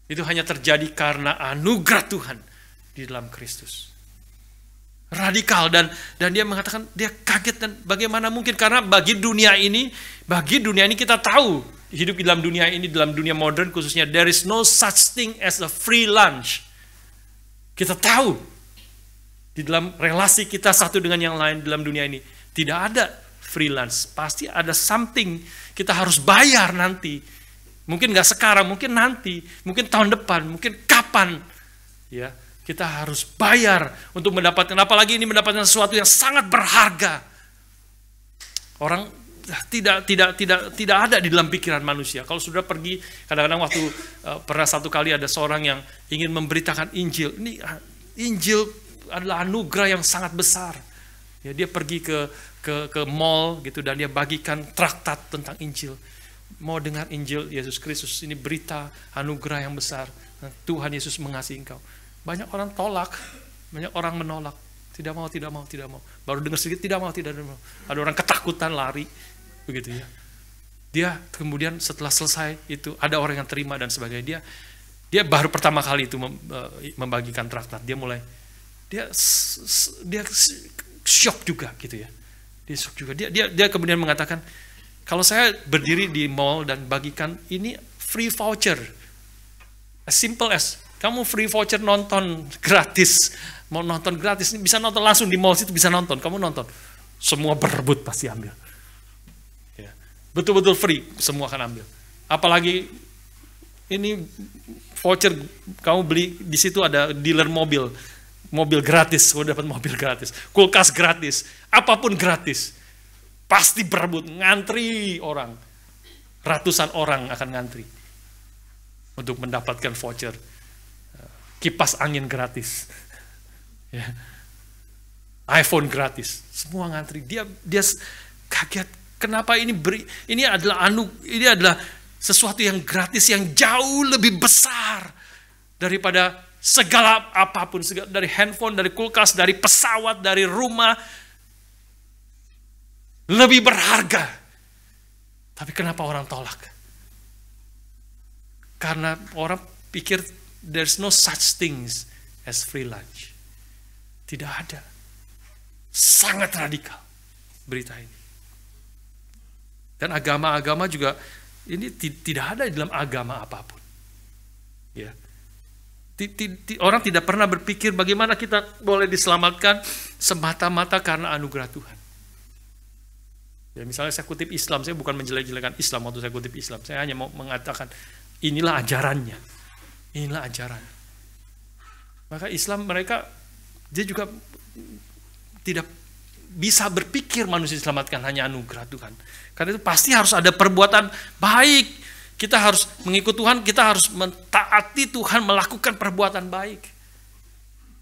Itu hanya terjadi karena anugerah Tuhan di dalam Kristus. Radikal, dan dia mengatakan dia kaget, dan bagaimana mungkin, karena bagi dunia ini kita tahu, hidup di dalam dunia ini, dalam dunia modern khususnya, there is no such thing as a free lunch. Kita tahu di dalam relasi kita satu dengan yang lain dalam dunia ini, tidak ada freelance. Pasti ada something, kita harus bayar nanti. Mungkin nggak sekarang, mungkin nanti, mungkin tahun depan, mungkin kapan. Ya, kita harus bayar untuk mendapatkan, apalagi ini mendapatkan sesuatu yang sangat berharga. Orang tidak ada di dalam pikiran manusia. Kalau sudah pergi, kadang-kadang waktu pernah satu kali ada seorang yang ingin memberitakan Injil. Ini Injil adalah anugerah yang sangat besar. Ya, dia pergi ke mall gitu, dan dia bagikan traktat tentang Injil. Mau dengar Injil Yesus Kristus, ini berita anugerah yang besar. Tuhan Yesus mengasihi engkau. Banyak orang tolak, banyak orang menolak. Tidak mau. Baru dengar sedikit, tidak mau. Ada orang ketakutan lari, begitu ya. Dia kemudian setelah selesai itu ada orang yang terima dan sebagainya. Dia baru pertama kali itu membagikan traktat. Dia shock juga gitu ya. Dia shock juga. Dia kemudian mengatakan, Kalau saya berdiri di mall dan bagikan ini free voucher, as simple as kamu free voucher nonton gratis, mau nonton gratis, bisa nonton langsung di mall situ, bisa nonton, kamu nonton, semua berebut pasti ambil. Ya. Betul-betul free, semua akan ambil. Apalagi ini voucher kamu beli di situ ada dealer mobil gratis, kamu dapat mobil gratis, kulkas gratis, apapun gratis. Pasti berebut, ngantri orang. Ratusan orang akan ngantri untuk mendapatkan voucher. Kipas angin gratis. Ya. iPhone gratis. Semua ngantri. Dia kaget. Kenapa ini adalah sesuatu yang gratis yang jauh lebih besar daripada segala apapun, dari handphone, dari kulkas, dari pesawat, dari rumah. Lebih berharga. Tapi kenapa orang tolak? Karena orang pikir there's no such things as free lunch. Tidak ada. Sangat radikal berita ini. Dan agama-agama juga ini tidak ada di dalam agama apapun. Ya. Orang tidak pernah berpikir bagaimana kita boleh diselamatkan semata-mata karena anugerah Tuhan. Ya, misalnya saya kutip Islam, saya bukan menjelek-jelekan Islam waktu saya kutip Islam. Saya hanya mau mengatakan inilah ajarannya. Inilah ajaran. Maka Islam dia juga tidak bisa berpikir manusia diselamatkan hanya anugerah Tuhan. Karena itu pasti harus ada perbuatan baik. Kita harus mengikut Tuhan, kita harus mentaati Tuhan, melakukan perbuatan baik.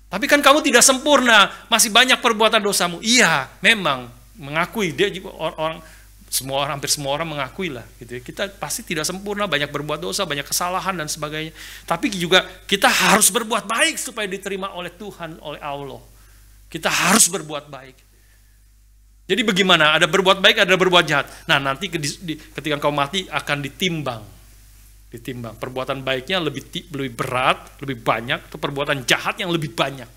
Tapi kan kamu tidak sempurna, masih banyak perbuatan dosamu. Iya, memang. Mengakui, dia juga hampir semua orang mengakui lah gitu ya. Kita pasti tidak sempurna, banyak berbuat dosa, banyak kesalahan dan sebagainya. Tapi juga kita harus berbuat baik supaya diterima oleh Tuhan, oleh Allah. Kita harus berbuat baik. Jadi bagaimana? Ada berbuat baik, ada berbuat jahat. Nah, nanti ketika kau mati akan ditimbang. Perbuatan baiknya lebih berat, lebih banyak, atau perbuatan jahat yang lebih banyak.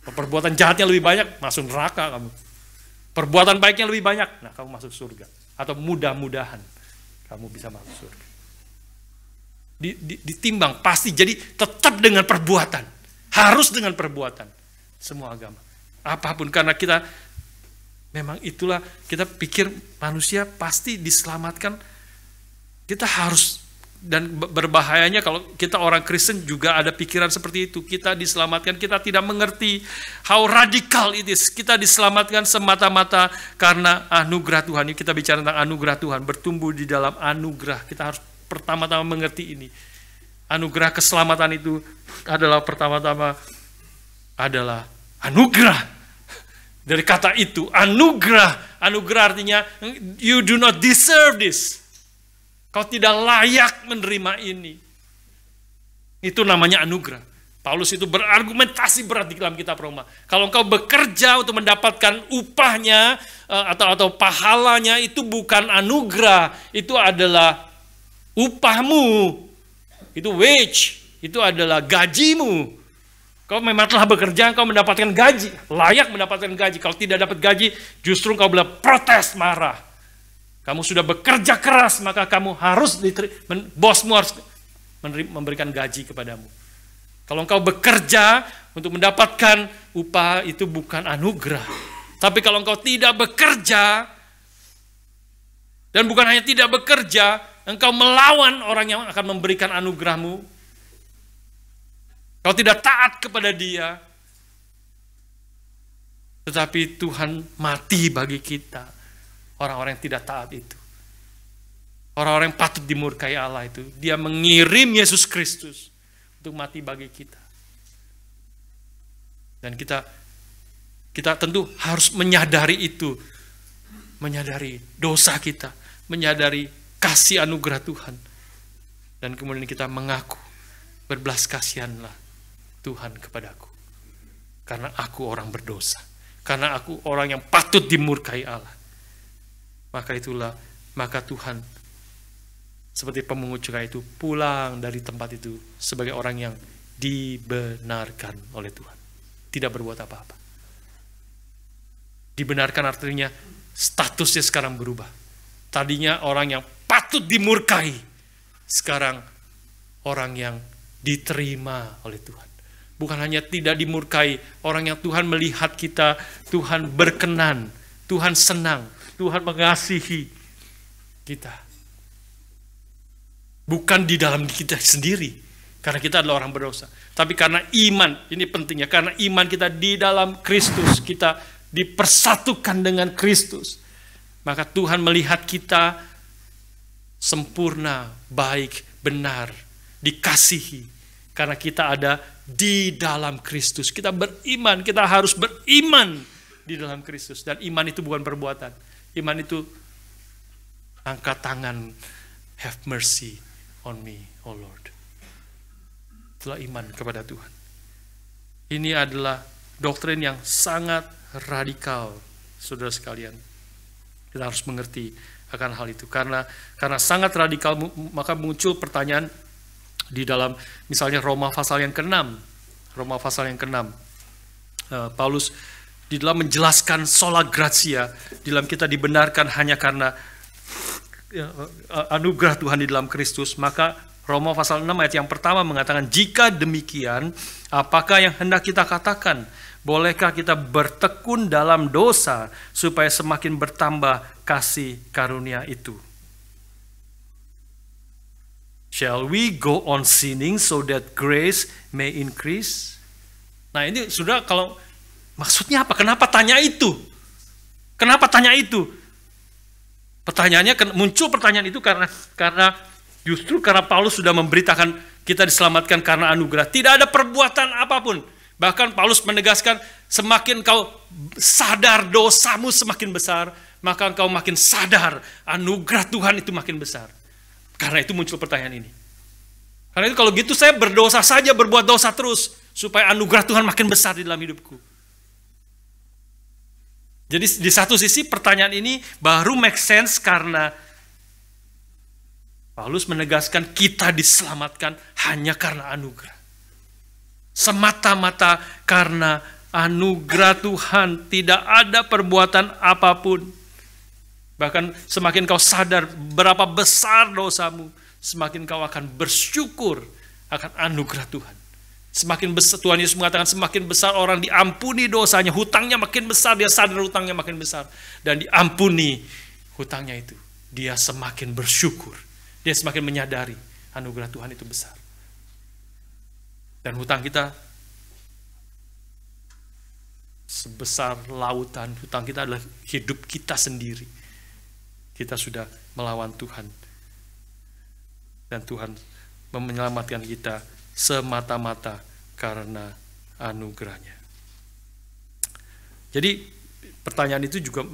Perbuatan jahatnya lebih banyak, masuk neraka kamu. Perbuatan baiknya lebih banyak, nah kamu masuk surga. Atau mudah-mudahan kamu bisa masuk surga. Ditimbang, pasti. Jadi tetap dengan perbuatan. Harus dengan perbuatan. Semua agama. Apapun, karena kita, memang itulah, kita pikir manusia pasti diselamatkan. Kita harus, dan berbahayanya kalau kita orang Kristen juga ada pikiran seperti itu. Kita diselamatkan, kita tidak mengerti how radical it is. Kita diselamatkan semata-mata karena anugerah Tuhan. Ini kita bicara tentang anugerah Tuhan, bertumbuh di dalam anugerah. Kita harus pertama-tama mengerti ini. Anugerah keselamatan itu adalah pertama-tama adalah anugerah. Dari kata itu, anugerah. Anugerah artinya you do not deserve this. Kau tidak layak menerima ini. Itu namanya anugerah. Paulus itu berargumentasi berat di dalam kitab Roma. Kalau engkau bekerja untuk mendapatkan upahnya atau pahalanya, itu bukan anugerah. Itu adalah upahmu. Itu wage. Itu adalah gajimu. Kau memang telah bekerja, kau mendapatkan gaji. Layak mendapatkan gaji. Kalau tidak dapat gaji, justru kau boleh protes, marah. Kamu sudah bekerja keras, maka kamu harus bosmu harus memberikan gaji kepadamu. Kalau engkau bekerja untuk mendapatkan upah, itu bukan anugerah. Tapi kalau engkau tidak bekerja, dan bukan hanya tidak bekerja, engkau melawan orang yang akan memberikan anugerahmu. Kau tidak taat kepada dia. Tetapi Tuhan mati bagi kita. Orang-orang yang tidak taat itu. Orang-orang yang patut dimurkai Allah itu. Dia mengirim Yesus Kristus untuk mati bagi kita. Dan kita tentu harus menyadari itu. Menyadari dosa kita. Menyadari kasih anugerah Tuhan. Dan kemudian kita mengaku, berbelas kasihanlah Tuhan kepadaku. Karena aku orang berdosa. Karena aku orang yang patut dimurkai Allah. Maka Tuhan seperti pemungut cukai itu pulang dari tempat itu sebagai orang yang dibenarkan oleh Tuhan. Tidak berbuat apa-apa. Dibenarkan artinya statusnya sekarang berubah. Tadinya orang yang patut dimurkai, sekarang orang yang diterima oleh Tuhan. Bukan hanya tidak dimurkai, orang yang Tuhan melihat kita, Tuhan berkenan, Tuhan senang, Tuhan mengasihi kita. Bukan di dalam kita sendiri, karena kita adalah orang berdosa. Tapi karena iman, ini pentingnya, karena iman kita di dalam Kristus, kita dipersatukan dengan Kristus. Maka Tuhan melihat kita sempurna, baik, benar, dikasihi. Karena kita ada di dalam Kristus. Kita beriman, kita harus beriman di dalam Kristus. Dan iman itu bukan perbuatan. Iman itu angkat tangan, have mercy on me, oh Lord. Itulah iman kepada Tuhan. Ini adalah doktrin yang sangat radikal, saudara sekalian. Kita harus mengerti akan hal itu. Karena sangat radikal, maka muncul pertanyaan di dalam misalnya Roma pasal yang ke-6. Roma pasal yang ke-6. Paulus di dalam menjelaskan sola gratia, di dalam kita dibenarkan hanya karena anugerah Tuhan di dalam Kristus, maka Roma pasal 6 ayat yang pertama mengatakan, jika demikian, apakah yang hendak kita katakan? Bolehkah kita bertekun dalam dosa supaya semakin bertambah kasih karunia itu? Shall we go on sinning so that grace may increase? Nah ini sudah, kalau maksudnya apa? Kenapa tanya itu? Kenapa tanya itu? Pertanyaannya, muncul pertanyaan itu karena justru karena Paulus sudah memberitakan kita diselamatkan karena anugerah. Tidak ada perbuatan apapun. Bahkan Paulus menegaskan, semakin kau sadar dosamu semakin besar, maka engkau makin sadar anugerah Tuhan itu makin besar. Karena itu muncul pertanyaan ini. Karena itu kalau gitu saya berdosa saja, berbuat dosa terus, supaya anugerah Tuhan makin besar di dalam hidupku. Jadi di satu sisi pertanyaan ini baru make sense karena Paulus menegaskan kita diselamatkan hanya karena anugerah. Semata-mata karena anugerah Tuhan, tidak ada perbuatan apapun. Bahkan semakin kau sadar berapa besar dosamu, semakin kau akan bersyukur akan anugerah Tuhan. Semakin besar, Tuhan Yesus mengatakan, semakin besar orang diampuni dosanya, hutangnya makin besar, dia sadar hutangnya makin besar. Dan diampuni hutangnya itu, dia semakin bersyukur. Dia semakin menyadari anugerah Tuhan itu besar. Dan hutang kita sebesar lautan. Hutang kita adalah hidup kita sendiri. Kita sudah melawan Tuhan. Dan Tuhan menyelamatkan kita semata-mata karena anugerahnya. Jadi pertanyaan itu juga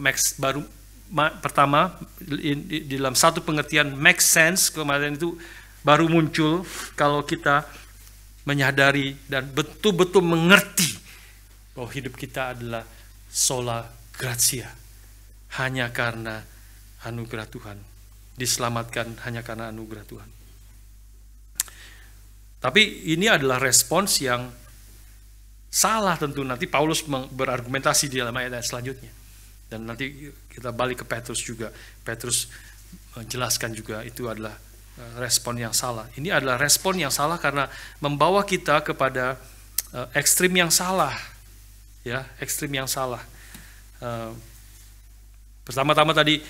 pertama di dalam satu pengertian make sense, kemarin itu baru muncul kalau kita menyadari dan betul-betul mengerti bahwa hidup kita adalah sola gratia, hanya karena anugerah Tuhan, diselamatkan hanya karena anugerah Tuhan. Tapi ini adalah respons yang salah tentu. Nanti Paulus berargumentasi di dalam ayat selanjutnya. Dan nanti kita balik ke Petrus juga. Petrus menjelaskan juga itu adalah respon yang salah. Ini adalah respon yang salah karena membawa kita kepada ekstrim yang salah. Ya, ekstrim yang salah. Pertama-tama tadi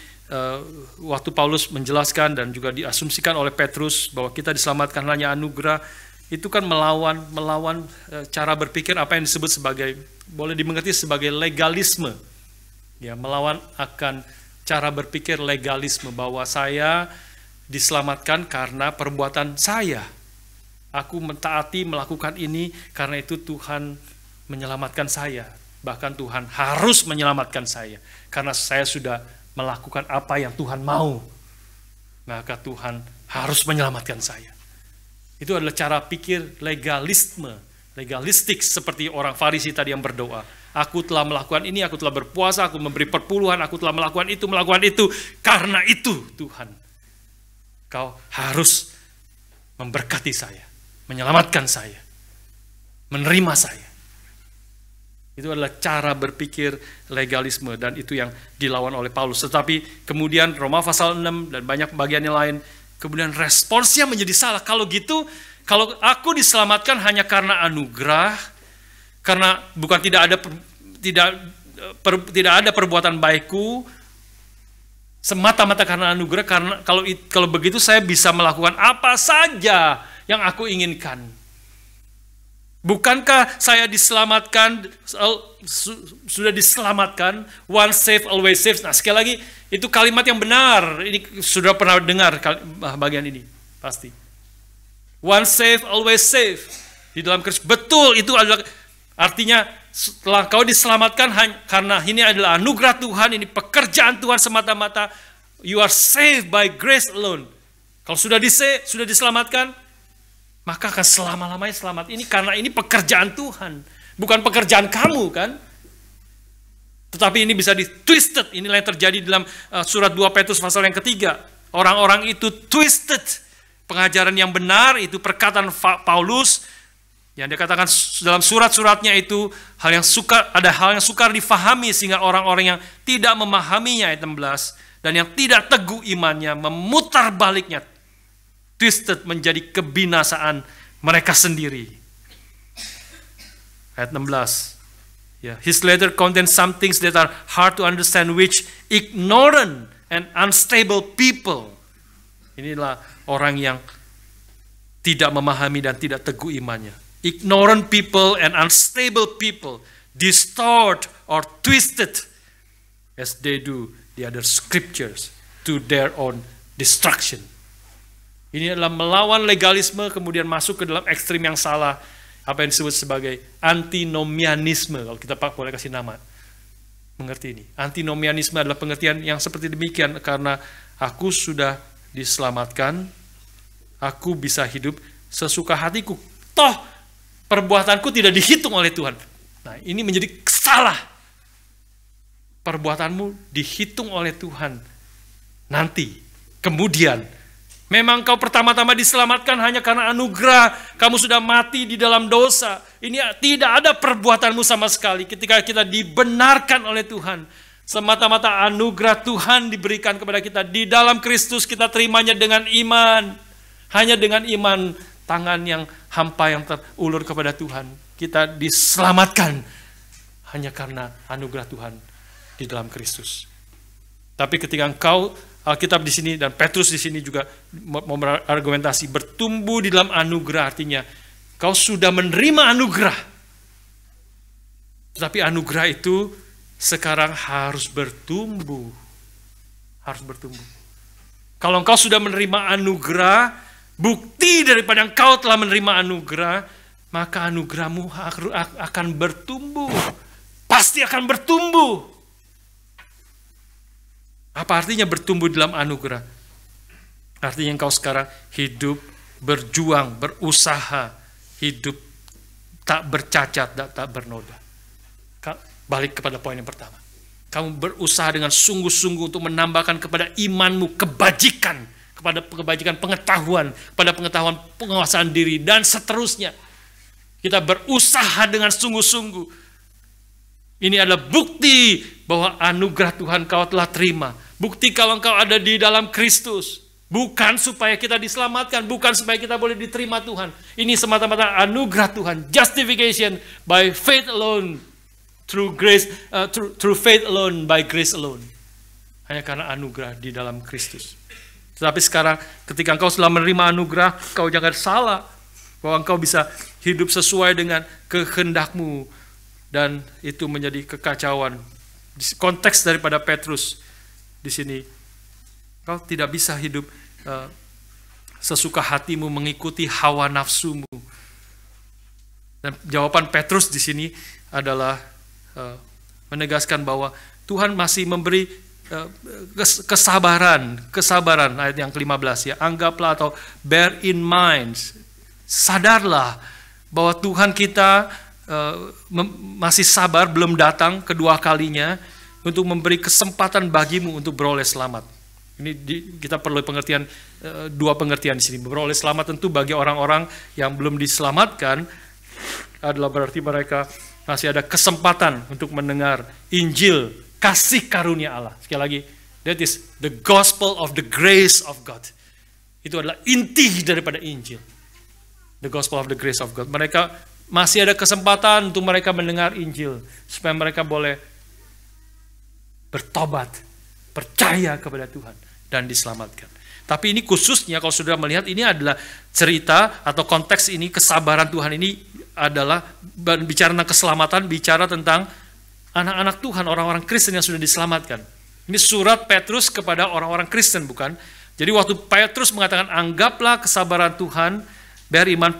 waktu Paulus menjelaskan dan juga diasumsikan oleh Petrus bahwa kita diselamatkan hanya anugerah, itu kan melawan cara berpikir apa yang disebut sebagai, boleh dimengerti sebagai legalisme. Ya, melawan akan cara berpikir legalisme bahwa saya diselamatkan karena perbuatan saya. Aku mentaati melakukan ini karena itu Tuhan menyelamatkan saya. Bahkan Tuhan harus menyelamatkan saya karena saya sudah melakukan apa yang Tuhan mau. Maka Tuhan harus menyelamatkan saya. Itu adalah cara pikir legalistik seperti orang Farisi tadi yang berdoa. Aku telah melakukan ini, aku telah berpuasa, aku memberi perpuluhan, aku telah melakukan itu. Karena itu Tuhan, Kau harus memberkati saya, menyelamatkan saya, menerima saya. Itu adalah cara berpikir legalisme, dan itu yang dilawan oleh Paulus. Tetapi kemudian Roma pasal 6 dan banyak bagian yang lain, kemudian responsnya menjadi salah. Kalau gitu, kalau aku diselamatkan hanya karena anugerah, karena bukan tidak ada perbuatan baikku, semata-mata karena anugerah, karena kalau begitu saya bisa melakukan apa saja yang aku inginkan. Bukankah saya diselamatkan, sudah diselamatkan, once saved, always saved. Nah, sekali lagi, itu kalimat yang benar. Ini sudah pernah dengar bagian ini, pasti. Once saved, always saved. Di dalam Kristus, betul, itu adalah artinya setelah kau diselamatkan, karena ini adalah anugerah Tuhan, ini pekerjaan Tuhan semata-mata. You are saved by grace alone. Kalau sudah diselamatkan, maka akan selama-lamanya selamat. Ini karena ini pekerjaan Tuhan, bukan pekerjaan kamu, kan? Tetapi ini bisa di-twisted. Inilah yang terjadi dalam surat 2 Petrus pasal yang ketiga. Orang-orang itu twisted pengajaran yang benar, itu perkataan Paulus yang dia katakan dalam surat-suratnya itu ada hal yang sukar difahami, sehingga orang-orang yang tidak memahaminya, ayat 16, dan yang tidak teguh imannya memutar baliknya, twisted, menjadi kebinasaan mereka sendiri. Ayat 16. His letter contains some things that are hard to understand, which ignorant and unstable people. Inilah orang yang tidak memahami dan tidak teguh imannya. Ignorant people and unstable people distort or twisted as they do the other scriptures to their own destruction. Ini adalah melawan legalisme, kemudian masuk ke dalam ekstrim yang salah, apa yang disebut sebagai antinomianisme. Kalau kita boleh kasih nama, mengerti ini. Antinomianisme adalah pengertian yang seperti demikian, karena aku sudah diselamatkan, aku bisa hidup sesuka hatiku. Toh perbuatanku tidak dihitung oleh Tuhan. Nah, ini menjadi salah. Perbuatanmu dihitung oleh Tuhan nanti, kemudian. Memang kau pertama-tama diselamatkan hanya karena anugerah. Kamu sudah mati di dalam dosa. Ini tidak ada perbuatanmu sama sekali. Ketika kita dibenarkan oleh Tuhan, semata-mata anugerah Tuhan diberikan kepada kita. Di dalam Kristus kita terimanya dengan iman. Hanya dengan iman, tangan yang hampa yang terulur kepada Tuhan. Kita diselamatkan hanya karena anugerah Tuhan di dalam Kristus. Tapi ketika engkau, Alkitab di sini dan Petrus di sini juga argumentasi bertumbuh di dalam anugerah, artinya kau sudah menerima anugerah. Tetapi anugerah itu sekarang harus bertumbuh. Harus bertumbuh. Kalau engkau sudah menerima anugerah, bukti daripada engkau telah menerima anugerah, maka anugerahmu akan bertumbuh. Pasti akan bertumbuh. Apa artinya bertumbuh dalam anugerah? Artinya engkau sekarang hidup, berjuang, berusaha, hidup tak bercacat, tak bernoda. Balik kepada poin yang pertama. Kamu berusaha dengan sungguh-sungguh untuk menambahkan kepada imanmu kebajikan, kepada kebajikan pengetahuan, kepada pengetahuan penguasaan diri, dan seterusnya. Kita berusaha dengan sungguh-sungguh. Ini adalah bukti bahwa anugerah Tuhan kau telah terima. Bukti kalau engkau ada di dalam Kristus. Bukan supaya kita diselamatkan, bukan supaya kita boleh diterima Tuhan. Ini semata-mata anugerah Tuhan. Justification by faith alone, through grace, through faith alone, by grace alone. Hanya karena anugerah di dalam Kristus. Tetapi sekarang ketika engkau telah menerima anugerah, kau jangan salah bahwa engkau bisa hidup sesuai dengan kehendakmu, dan itu menjadi kekacauan. Konteks daripada Petrus di sini, kau tidak bisa hidup sesuka hatimu, mengikuti hawa nafsumu. Dan jawaban Petrus di sini adalah menegaskan bahwa Tuhan masih memberi kesabaran ayat yang ke-15 ya. Anggaplah atau bear in mind, sadarlah bahwa Tuhan kita masih sabar, belum datang kedua kalinya untuk memberi kesempatan bagimu untuk beroleh selamat. Ini kita perlu pengertian, dua pengertian di sini. Beroleh selamat tentu bagi orang-orang yang belum diselamatkan adalah berarti mereka masih ada kesempatan untuk mendengar Injil kasih karunia Allah. Sekali lagi, that is the gospel of the grace of God. Itu adalah inti daripada Injil. The gospel of the grace of God. Mereka masih ada kesempatan untuk mereka mendengar Injil, supaya mereka boleh bertobat, percaya kepada Tuhan, dan diselamatkan. Tapi ini khususnya kalau saudara melihat, ini adalah cerita atau konteks ini, kesabaran Tuhan ini adalah bicara tentang keselamatan, bicara tentang anak-anak Tuhan, orang-orang Kristen yang sudah diselamatkan. Ini surat Petrus kepada orang-orang Kristen, bukan? Jadi waktu Petrus mengatakan, anggaplah kesabaran Tuhan, beriman,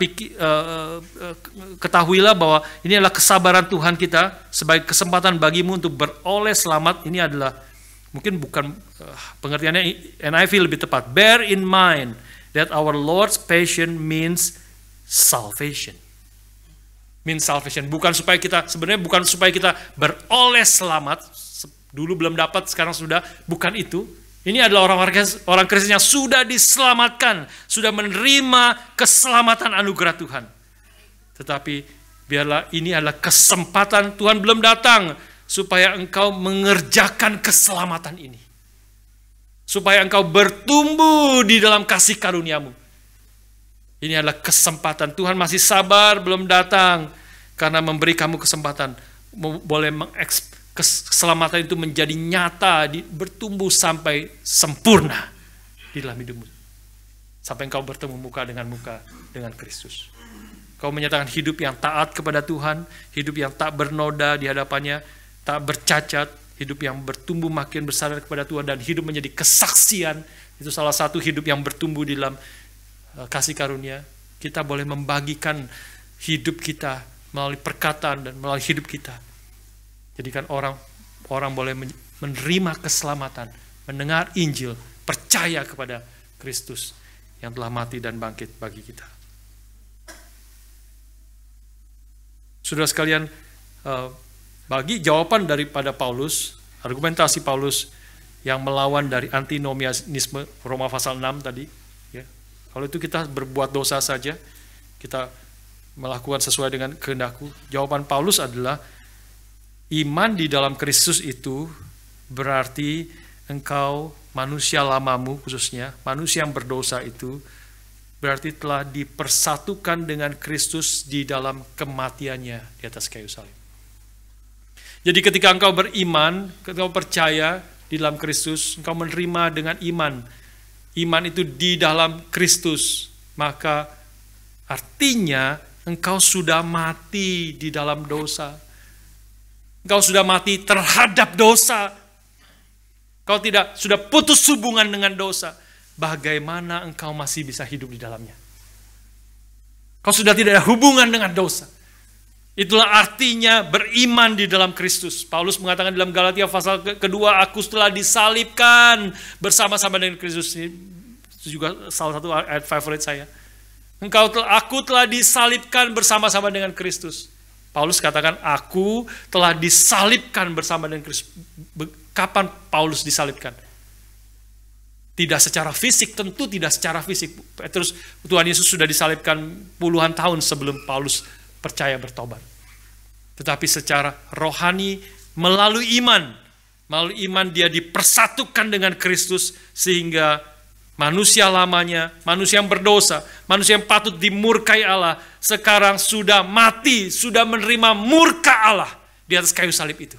ketahuilah bahwa ini adalah kesabaran Tuhan kita sebagai kesempatan bagimu untuk beroleh selamat. Ini adalah, mungkin bukan pengertiannya NIV lebih tepat. Bear in mind that our Lord's passion means salvation. Means salvation. Bukan supaya kita, sebenarnya bukan supaya kita beroleh selamat. Dulu belum dapat, sekarang sudah. Bukan itu. Ini adalah orang Kristen yang sudah diselamatkan, sudah menerima keselamatan anugerah Tuhan. Tetapi biarlah ini adalah kesempatan, Tuhan belum datang supaya engkau mengerjakan keselamatan ini. Supaya engkau bertumbuh di dalam kasih karuniamu. Ini adalah kesempatan, Tuhan masih sabar, belum datang, karena memberi kamu kesempatan, boleh keselamatan itu menjadi nyata, bertumbuh sampai sempurna di dalam hidupmu. Sampai engkau bertemu muka dengan Kristus. Kau menyatakan hidup yang taat kepada Tuhan, hidup yang tak bernoda di hadapannya, tak bercacat, hidup yang bertumbuh makin bersandar kepada Tuhan, dan hidup menjadi kesaksian. Itu salah satu hidup yang bertumbuh di dalam kasih karunia. Kita boleh membagikan hidup kita melalui perkataan dan melalui hidup kita. Jadikan orang boleh menerima keselamatan, mendengar Injil, percaya kepada Kristus yang telah mati dan bangkit bagi kita. Saudara sekalian, bagi jawaban daripada Paulus, argumentasi Paulus yang melawan dari antinomianisme Roma pasal 6 tadi, ya, kalau itu kita berbuat dosa saja, kita melakukan sesuai dengan kehendakku, jawaban Paulus adalah iman di dalam Kristus itu berarti engkau, manusia lamamu khususnya, manusia yang berdosa itu, berarti telah dipersatukan dengan Kristus di dalam kematiannya di atas kayu salib. Jadi ketika engkau beriman, ketika engkau percaya di dalam Kristus, engkau menerima dengan iman. Iman itu di dalam Kristus, maka artinya engkau sudah mati di dalam dosa. Engkau sudah mati terhadap dosa. Kau sudah putus hubungan dengan dosa. Bagaimana engkau masih bisa hidup di dalamnya? Kau sudah tidak ada hubungan dengan dosa. Itulah artinya beriman di dalam Kristus. Paulus mengatakan dalam Galatia pasal kedua, aku telah disalibkan bersama-sama dengan Kristus. Itu juga salah satu ayat favorit saya. Aku telah disalibkan bersama-sama dengan Kristus. Paulus katakan, aku telah disalibkan bersama dengan Kristus. Kapan Paulus disalibkan? Tidak secara fisik, tentu tidak secara fisik. Terus Tuhan Yesus sudah disalibkan puluhan tahun sebelum Paulus percaya bertobat. Tetapi secara rohani, melalui iman dia dipersatukan dengan Kristus, sehingga manusia lamanya, manusia yang berdosa, manusia yang patut dimurkai Allah, sekarang sudah mati, sudah menerima murka Allah di atas kayu salib itu.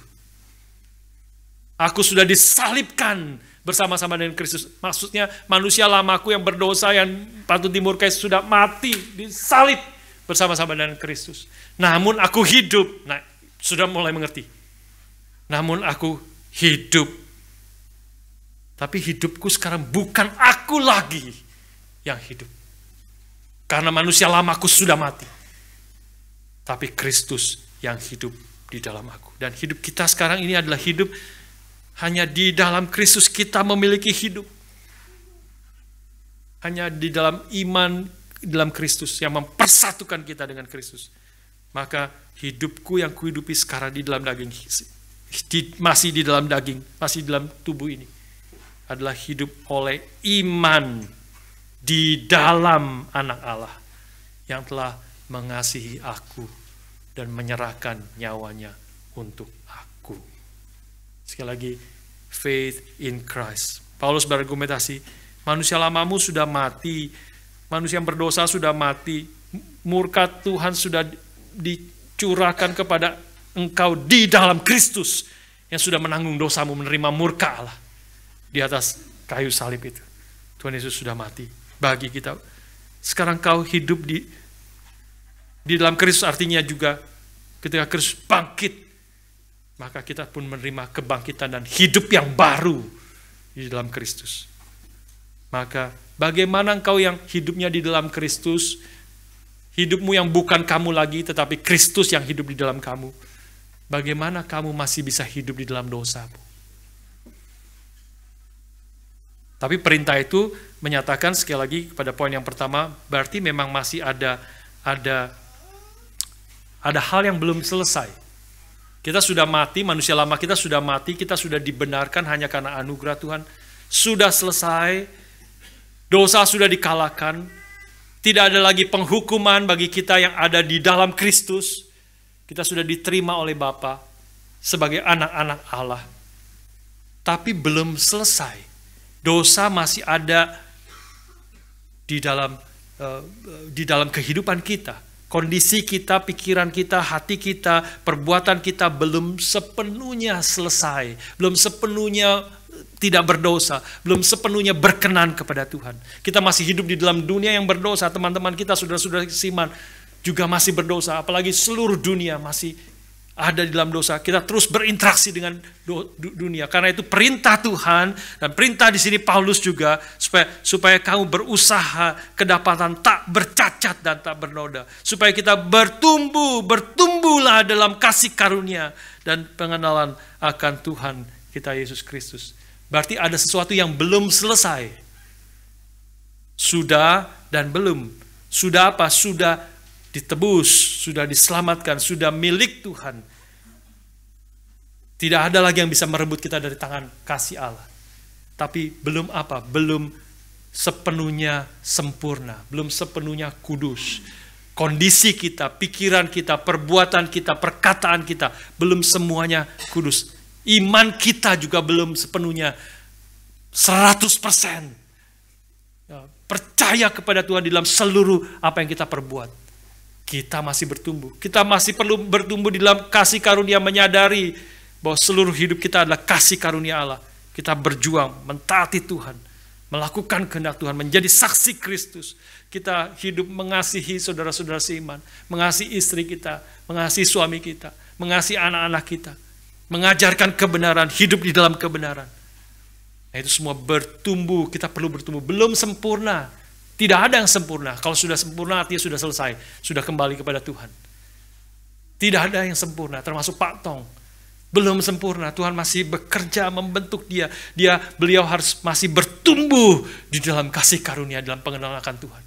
Aku sudah disalibkan bersama-sama dengan Kristus. Maksudnya manusia lamaku yang berdosa, yang patut dimurkai, sudah mati, disalib bersama-sama dengan Kristus. Namun aku hidup. Nah, sudah mulai mengerti. Namun aku hidup. Tapi hidupku sekarang bukan aku lagi yang hidup. Karena manusia lamaku sudah mati. Tapi Kristus yang hidup di dalam aku. Dan hidup kita sekarang ini adalah hidup hanya di dalam Kristus kita memiliki hidup. Hanya di dalam iman, di dalam Kristus yang mempersatukan kita dengan Kristus. Maka hidupku yang kuhidupi sekarang di dalam daging, masih di dalam daging, masih di dalam tubuh ini, adalah hidup oleh iman di dalam Anak Allah yang telah mengasihi aku dan menyerahkan nyawanya untuk aku. Sekali lagi, faith in Christ. Paulus berargumentasi, manusia lamamu sudah mati, manusia yang berdosa sudah mati, murka Tuhan sudah dicurahkan kepada engkau di dalam Kristus yang sudah menanggung dosamu, menerima murka Allah di atas kayu salib itu. Tuhan Yesus sudah mati bagi kita. Sekarang kau hidup di dalam Kristus, artinya juga ketika Kristus bangkit, maka kita pun menerima kebangkitan dan hidup yang baru di dalam Kristus. Maka bagaimana engkau yang hidupnya di dalam Kristus, hidupmu yang bukan kamu lagi tetapi Kristus yang hidup di dalam kamu, bagaimana kamu masih bisa hidup di dalam dosamu? Tapi perintah itu menyatakan sekali lagi pada poin yang pertama, berarti memang masih ada hal yang belum selesai. Kita sudah mati, manusia lama kita sudah mati, kita sudah dibenarkan hanya karena anugerah Tuhan. Sudah selesai, dosa sudah dikalahkan, tidak ada lagi penghukuman bagi kita yang ada di dalam Kristus. Kita sudah diterima oleh Bapa sebagai anak-anak Allah. Tapi belum selesai. Dosa masih ada di dalam kehidupan kita. Kondisi kita, pikiran kita, hati kita, perbuatan kita belum sepenuhnya selesai. Belum sepenuhnya tidak berdosa. Belum sepenuhnya berkenan kepada Tuhan. Kita masih hidup di dalam dunia yang berdosa. Teman-teman kita, saudara-saudara seiman juga masih berdosa. Apalagi seluruh dunia masih ada di dalam dosa. Kita terus berinteraksi dengan dunia. Karena itu perintah Tuhan, dan perintah di sini Paulus juga supaya kamu berusaha kedapatan tak bercacat dan tak bernoda. Supaya kita bertumbuhlah dalam kasih karunia dan pengenalan akan Tuhan kita Yesus Kristus. Berarti ada sesuatu yang belum selesai. Sudah dan belum. Sudah apa? Sudah ditebus, sudah diselamatkan, sudah milik Tuhan. Tidak ada lagi yang bisa merebut kita dari tangan kasih Allah. Tapi belum apa? Belum sepenuhnya sempurna, belum sepenuhnya kudus. Kondisi kita, pikiran kita, perbuatan kita, perkataan kita belum semuanya kudus. Iman kita juga belum sepenuhnya 100%. Percaya kepada Tuhan dalam seluruh apa yang kita perbuat. Kita masih bertumbuh. Kita masih perlu bertumbuh di dalam kasih karunia, menyadari bahwa seluruh hidup kita adalah kasih karunia Allah. Kita berjuang, mentaati Tuhan, melakukan kehendak Tuhan, menjadi saksi Kristus. Kita hidup mengasihi saudara-saudara seiman, mengasihi istri kita, mengasihi suami kita, mengasihi anak-anak kita, mengajarkan kebenaran, hidup di dalam kebenaran. Nah, itu semua bertumbuh, kita perlu bertumbuh. Belum sempurna. Tidak ada yang sempurna. Kalau sudah sempurna artinya sudah selesai. Sudah kembali kepada Tuhan. Tidak ada yang sempurna. Termasuk Pak Tong. Belum sempurna. Tuhan masih bekerja membentuk dia. Beliau harus masih bertumbuh di dalam kasih karunia. Dalam pengenalan akan Tuhan.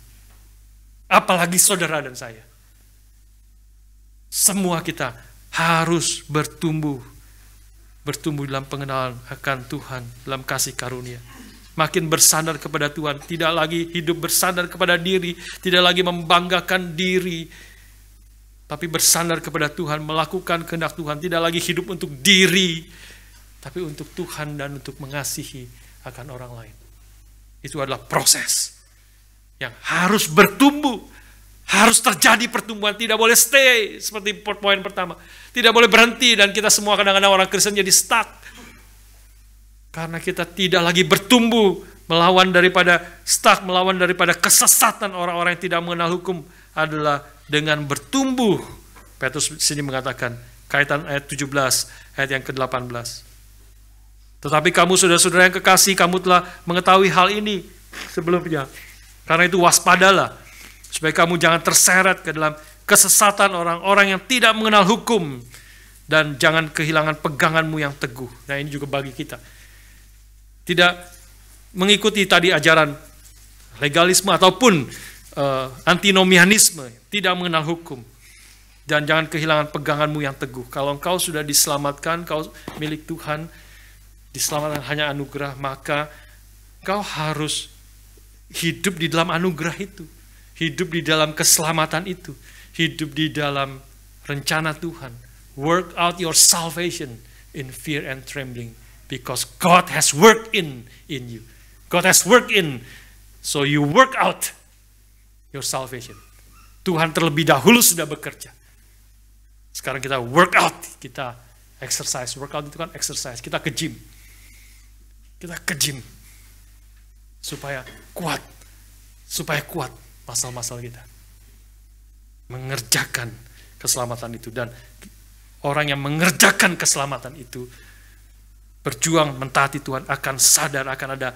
Apalagi saudara dan saya. Semua kita harus bertumbuh. Bertumbuh dalam pengenalan akan Tuhan. Dalam kasih karunia. Makin bersandar kepada Tuhan, tidak lagi hidup bersandar kepada diri, tidak lagi membanggakan diri, tapi bersandar kepada Tuhan, melakukan kehendak Tuhan, tidak lagi hidup untuk diri, tapi untuk Tuhan dan untuk mengasihi akan orang lain. Itu adalah proses yang harus bertumbuh, harus terjadi pertumbuhan, tidak boleh stay seperti poin pertama, tidak boleh berhenti, dan kita semua kadang-kadang orang Kristen jadi stuck. Karena kita tidak lagi bertumbuh, melawan daripada kesesatan orang-orang yang tidak mengenal hukum adalah dengan bertumbuh. Petrus sini mengatakan, kaitan ayat 17, ayat yang ke-18. Tetapi kamu saudara-saudara yang kekasih, kamu telah mengetahui hal ini sebelumnya. Karena itu waspadalah, supaya kamu jangan terseret ke dalam kesesatan orang-orang yang tidak mengenal hukum, dan jangan kehilangan peganganmu yang teguh. Nah, ini juga bagi kita. Tidak mengikuti tadi ajaran legalisme ataupun antinomianisme, tidak mengenal hukum. Dan jangan kehilangan peganganmu yang teguh. Kalau engkau sudah diselamatkan, kau milik Tuhan, diselamatkan hanya anugerah, maka kau harus hidup di dalam anugerah itu. Hidup di dalam keselamatan itu. Hidup di dalam rencana Tuhan. Work out your salvation in fear and trembling, because God has worked in you. God has worked in, so you work out your salvation. Tuhan terlebih dahulu sudah bekerja. Sekarang kita work out, kita exercise. Work out itu kan exercise. Kita ke gym. Kita ke gym supaya kuat masal-masal kita. Mengerjakan keselamatan itu, dan orang yang mengerjakan keselamatan itu berjuang mentaati Tuhan akan sadar akan ada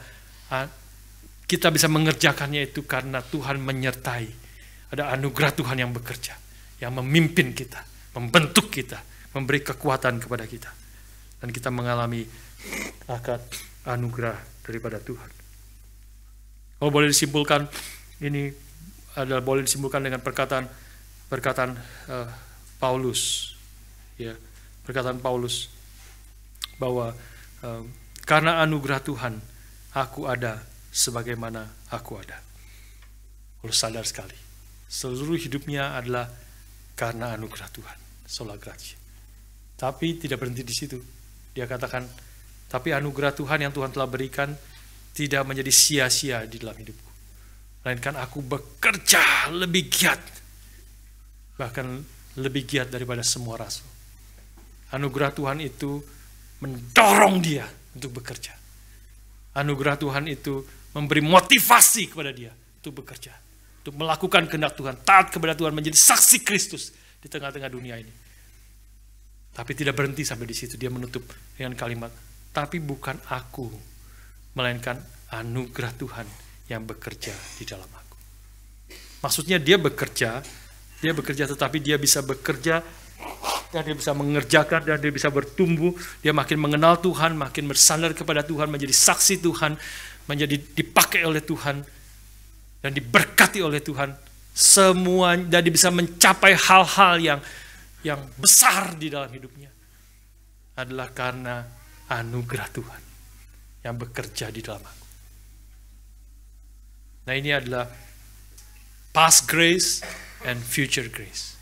kita bisa mengerjakannya itu karena Tuhan menyertai. Ada anugerah Tuhan yang bekerja, yang memimpin kita, membentuk kita, memberi kekuatan kepada kita, dan kita mengalami akan anugerah daripada Tuhan. Kalau boleh disimpulkan, ini adalah boleh disimpulkan dengan perkataan Paulus, ya, perkataan Paulus bahwa karena anugerah Tuhan aku ada sebagaimana aku ada. Paulus sadar sekali, seluruh hidupnya adalah karena anugerah Tuhan, sola gratia. Tapi tidak berhenti di situ. Dia katakan, tapi anugerah Tuhan yang Tuhan telah berikan tidak menjadi sia-sia di dalam hidupku, melainkan aku bekerja lebih giat, bahkan lebih giat daripada semua rasul. Anugerah Tuhan itu mendorong dia untuk bekerja. Anugerah Tuhan itu memberi motivasi kepada dia untuk bekerja, untuk melakukan kehendak Tuhan, taat kepada Tuhan, menjadi saksi Kristus di tengah-tengah dunia ini. Tapi tidak berhenti sampai di situ. Dia menutup dengan kalimat, tapi bukan aku, melainkan anugerah Tuhan yang bekerja di dalam aku. Maksudnya dia bekerja tetapi dia bisa bekerja, dan dia bisa mengerjakan, dan dia bisa bertumbuh. Dia makin mengenal Tuhan, makin bersandar kepada Tuhan, menjadi saksi Tuhan, menjadi dipakai oleh Tuhan, dan diberkati oleh Tuhan. Semua, dan dia bisa mencapai hal-hal yang besar di dalam hidupnya adalah karena anugerah Tuhan yang bekerja di dalam aku. Nah, ini adalah past grace and future grace.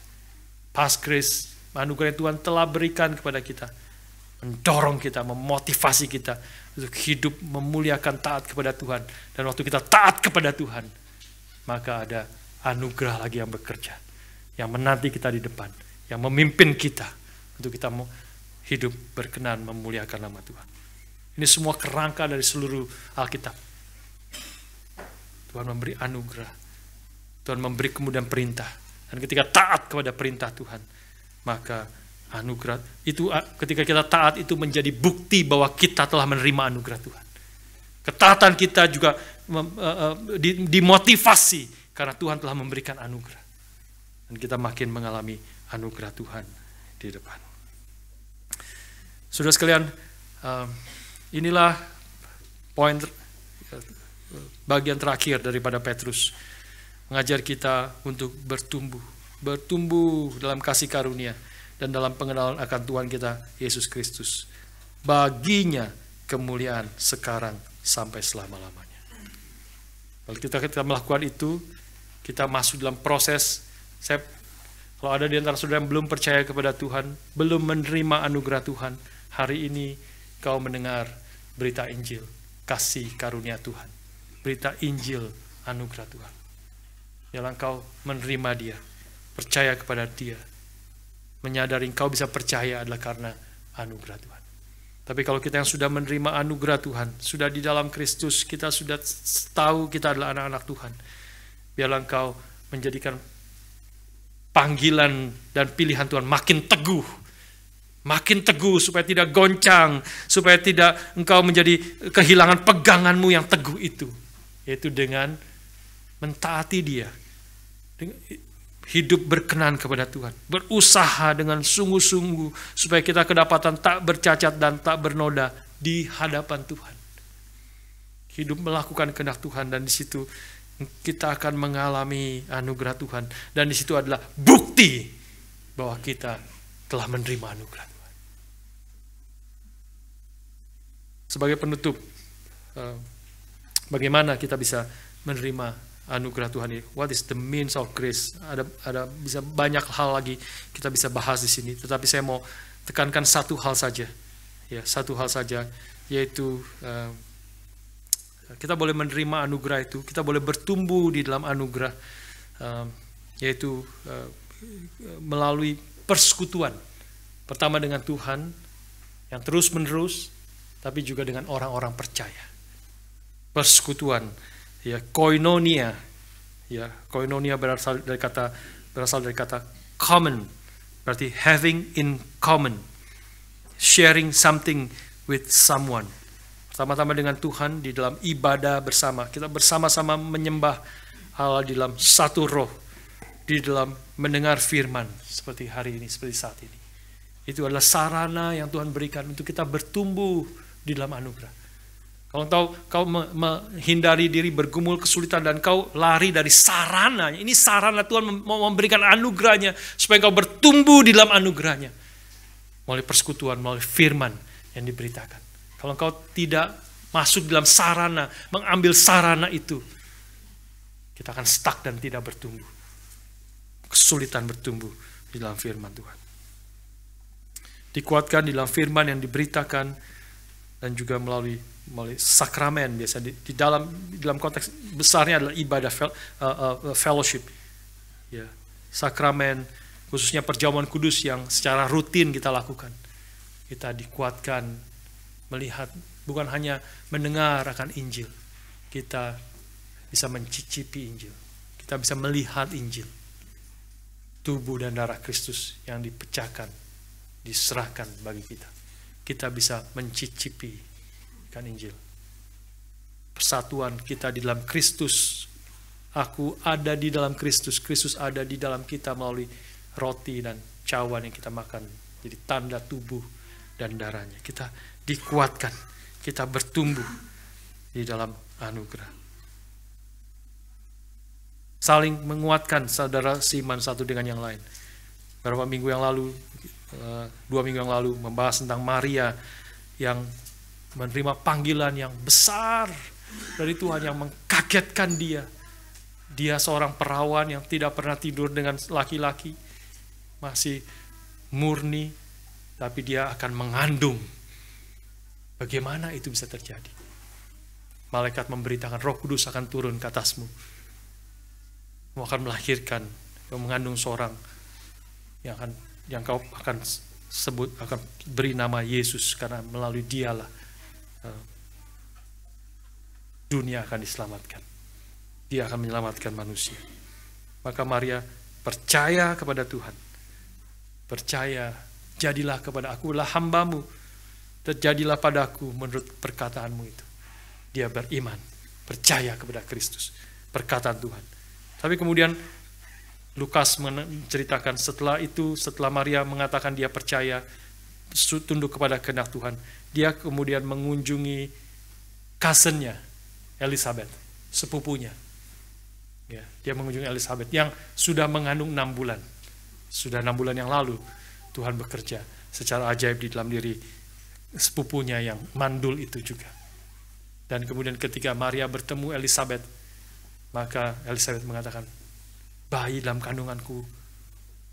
Past grace, anugerah yang Tuhan telah berikan kepada kita, mendorong kita, memotivasi kita untuk hidup memuliakan, taat kepada Tuhan. Dan waktu kita taat kepada Tuhan, maka ada anugerah lagi yang bekerja, yang menanti kita di depan, yang memimpin kita untuk kita mau hidup berkenan memuliakan nama Tuhan. Ini semua kerangka dari seluruh Alkitab. Tuhan memberi anugerah, Tuhan memberi kemudian perintah, dan ketika taat kepada perintah Tuhan, maka anugerah itu, ketika kita taat itu menjadi bukti bahwa kita telah menerima anugerah Tuhan. Ketaatan kita juga dimotivasi karena Tuhan telah memberikan anugerah, dan kita makin mengalami anugerah Tuhan di depan. Saudara sekalian, inilah poin bagian terakhir daripada Petrus, mengajar kita untuk bertumbuh dalam kasih karunia dan dalam pengenalan akan Tuhan kita Yesus Kristus. Baginya kemuliaan sekarang sampai selama-lamanya. Kalau kita melakukan itu, kita masuk dalam proses. Kalau ada di antara saudara yang belum percaya kepada Tuhan, belum menerima anugerah Tuhan, hari ini kau mendengar berita Injil, kasih karunia Tuhan, berita Injil anugerah Tuhan. Biarlah engkau menerima dia, percaya kepada dia, menyadari engkau bisa percaya adalah karena anugerah Tuhan. Tapi kalau kita yang sudah menerima anugerah Tuhan, sudah di dalam Kristus, kita sudah tahu kita adalah anak-anak Tuhan, biarlah engkau menjadikan panggilan dan pilihan Tuhan makin teguh supaya tidak goncang, supaya tidak engkau menjadi kehilangan peganganmu yang teguh itu, yaitu dengan mentaati dia, hidup berkenan kepada Tuhan, berusaha dengan sungguh-sungguh supaya kita kedapatan tak bercacat dan tak bernoda di hadapan Tuhan. Hidup melakukan kehendak Tuhan, dan di situ kita akan mengalami anugerah Tuhan, dan di situ adalah bukti bahwa kita telah menerima anugerah Tuhan. Sebagai penutup, bagaimana kita bisa menerima anugerah Tuhan ini. What is the means of grace? Ada bisa banyak hal lagi kita bisa bahas di sini. Tetapi saya mau tekankan satu hal saja. Ya, satu hal saja, yaitu kita boleh menerima anugerah itu, kita boleh bertumbuh di dalam anugerah, yaitu melalui persekutuan. Pertama dengan Tuhan yang terus-menerus, tapi juga dengan orang-orang percaya. Persekutuan, ya, koinonia. Ya, koinonia berasal dari kata common, berarti having in common, sharing something with someone. Pertama-tama dengan Tuhan di dalam ibadah bersama. Kita bersama-sama menyembah Allah di dalam satu roh, di dalam mendengar firman seperti hari ini, seperti saat ini. Itu adalah sarana yang Tuhan berikan untuk kita bertumbuh di dalam anugerah. Kalau kau menghindari diri, bergumul kesulitan, dan kau lari dari sarana, ini sarana Tuhan mau memberikan anugerahnya supaya kau bertumbuh di dalam anugerahnya melalui persekutuan, melalui firman yang diberitakan. Kalau kau tidak masuk dalam sarana, mengambil sarana itu, kita akan stuck dan tidak bertumbuh. Kesulitan bertumbuh di dalam firman Tuhan. Dikuatkan di dalam firman yang diberitakan, dan juga melalui sakramen. Biasa di dalam konteks besarnya adalah ibadah fellowship, ya, sakramen, khususnya perjamuan kudus yang secara rutin kita lakukan. Kita dikuatkan melihat, bukan hanya mendengar akan Injil, kita bisa mencicipi Injil, kita bisa melihat Injil, tubuh dan darah Kristus yang dipecahkan, diserahkan bagi kita. Kita bisa mencicipi kan Injil. Persatuan kita di dalam Kristus. Aku ada di dalam Kristus, Kristus ada di dalam kita melalui roti dan cawan yang kita makan. Jadi tanda tubuh dan darahnya. Kita dikuatkan, kita bertumbuh di dalam anugerah. Saling menguatkan saudara seiman satu dengan yang lain. Beberapa minggu yang lalu, 2 minggu yang lalu, membahas tentang Maria yang menerima panggilan yang besar dari Tuhan yang mengkagetkan dia. Dia seorang perawan yang tidak pernah tidur dengan laki-laki, masih murni, tapi dia akan mengandung. Bagaimana itu bisa terjadi? Malaikat memberitakan Roh Kudus akan turun ke atasmu. Kamu akan melahirkan, mengandung seorang yang kau akan sebut, akan beri nama Yesus, karena melalui dialah dunia akan diselamatkan. Dia akan menyelamatkan manusia. Maka Maria percaya kepada Tuhan. Percaya, jadilah kepada aku, lah hambamu, terjadilah padaku menurut perkataanmu itu. Dia beriman, percaya kepada Kristus, perkataan Tuhan. Tapi kemudian Lukas menceritakan setelah itu, setelah Maria mengatakan dia percaya, tunduk kepada kehendak Tuhan, dia kemudian mengunjungi cousin-nya, Elizabeth, sepupunya. Ya, dia mengunjungi Elizabeth yang sudah mengandung 6 bulan. Sudah 6 bulan yang lalu Tuhan bekerja secara ajaib di dalam diri sepupunya yang mandul itu juga. Dan kemudian ketika Maria bertemu Elizabeth, maka Elizabeth mengatakan, bayi dalam kandunganku,